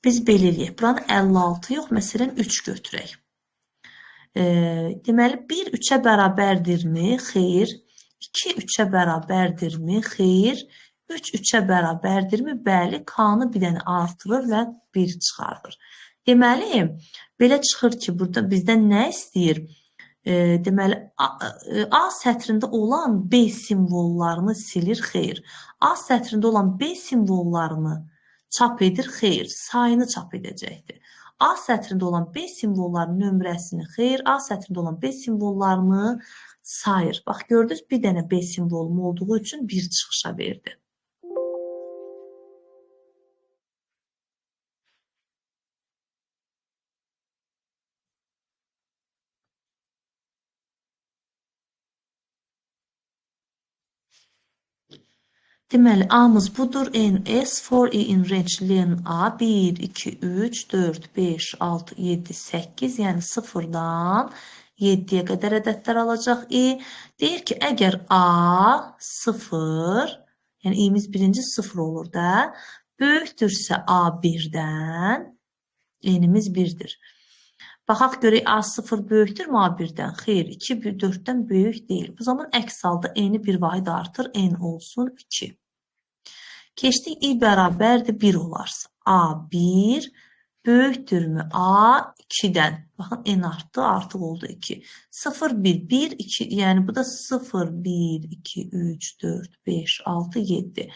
biz belə eləyək. Buranı 56 yox, məsələn 3 götürək. Deməli, 1 3-ə bərabərdirmi? Xeyr. 2 3-ə bərabərdirmi? Xeyr. 3 3-ə bərabərdirmi? Bəli, K-nı bir dənə artırır və 1 çıxardır. Deməli, belə çıxır ki, burada bizdən nə istəyir? Deməli, A sətrində olan B simvollarını silir, xeyr. A sətrində olan B simvollarını çap edir, xeyr. Sayını çap edəcəkdir. A sətrində olan B simvollarının nömrəsini, xeyr. A sətrində olan B simvollarını sayır. Bax, gördünüz, bir dənə B simvolum olduğu üçün 1 çıxışa verdi. Deməli, A-mız budur. NS for in range len A 1, 2, 3, 4, 5, 6, 7, 8, yəni 0-dan 7-yə qədər ədədlər alacaq i. Deyir ki, əgər A 0, yəni i'miz birinci 0 olur da, böyükdürsə A 1-dən, n'imiz 1-dir. Baxaq görək A 0 böyükdürmü A 1-dən? Xeyr, 2 4-dən böyük deyil. Bu zaman əks halda n-i bir vahid artır, n olsun 2. Keçdik, i bərabərdir 1 olarsa. A 1 böyükdürmü A 2-dən? Baxın, n artdı, artıq oldu 2. 0, 1, 1, 2, yəni bu da 0, 1, 2, 3, 4, 5, 6, 7.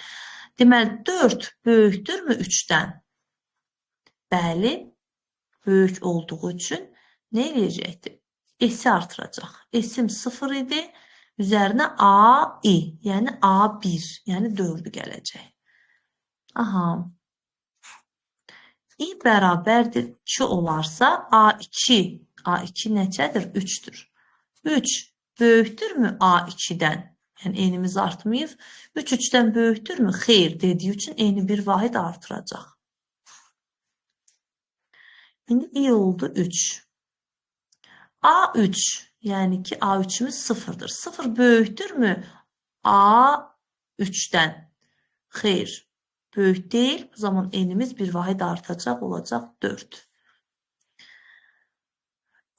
Deməli, 4 böyükdürmü 3-dən? Bəli, böyük olduğu üçün nə eləyəcəkdir? S-i artıracaq. S-im 0 idi, üzərinə A-i, yəni A1, yəni 4-ü gələcək. Aha. i bərabərdir 2 olarsa A2, A2 necədir? 3-dür. 3 böyükdürmü A2-dən? Yəni n'imiz artmayıb. 3 3-dən böyükdürmü? Xeyr dediyi üçün n-i bir vahid artıracaq. İndi i oldu 3. A3, yəni ki A3'ümüz 0'dır. 0 böyükdürmü A3'dən? Xeyr, böyük deyil. Bu zaman n'imiz bir vahid artacaq, olacaq 4.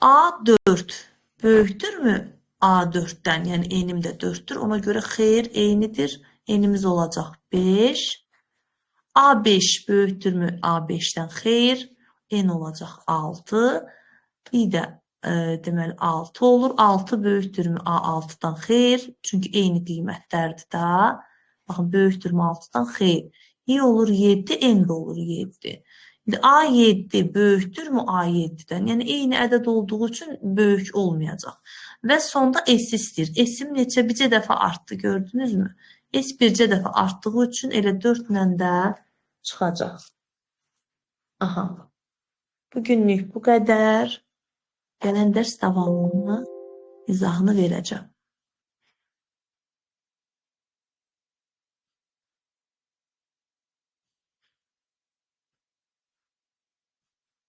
A4 böyükdürmü A4'dən? Yəni n'im də 4'dür. Ona görə xeyr, eynidir. N'imiz olacaq 5. A5 böyükdürmü A5'dən? Xeyr, n olacaq 6. i də deməli 6 olur. 6 böyükdürmü A6-dan? Xeyr, çünki eyni qiymətlərdir da. Baxın, böyükdürmü 6-dan? Xeyr. i olur 7, n də olur 7. İndi A7 böyükdürmü A7-dən? Yəni eyni ədəd olduğu üçün böyük olmayacaq. Və sonda S istəyir. S-im neçə bircə dəfə artdı, gördünüzmü? S bircə dəfə artdığı üçün elə 4 ilə də çıxacaq. Aha. Bugünlük bu qədər. Gələn dərs davamını, izahını verəcəm.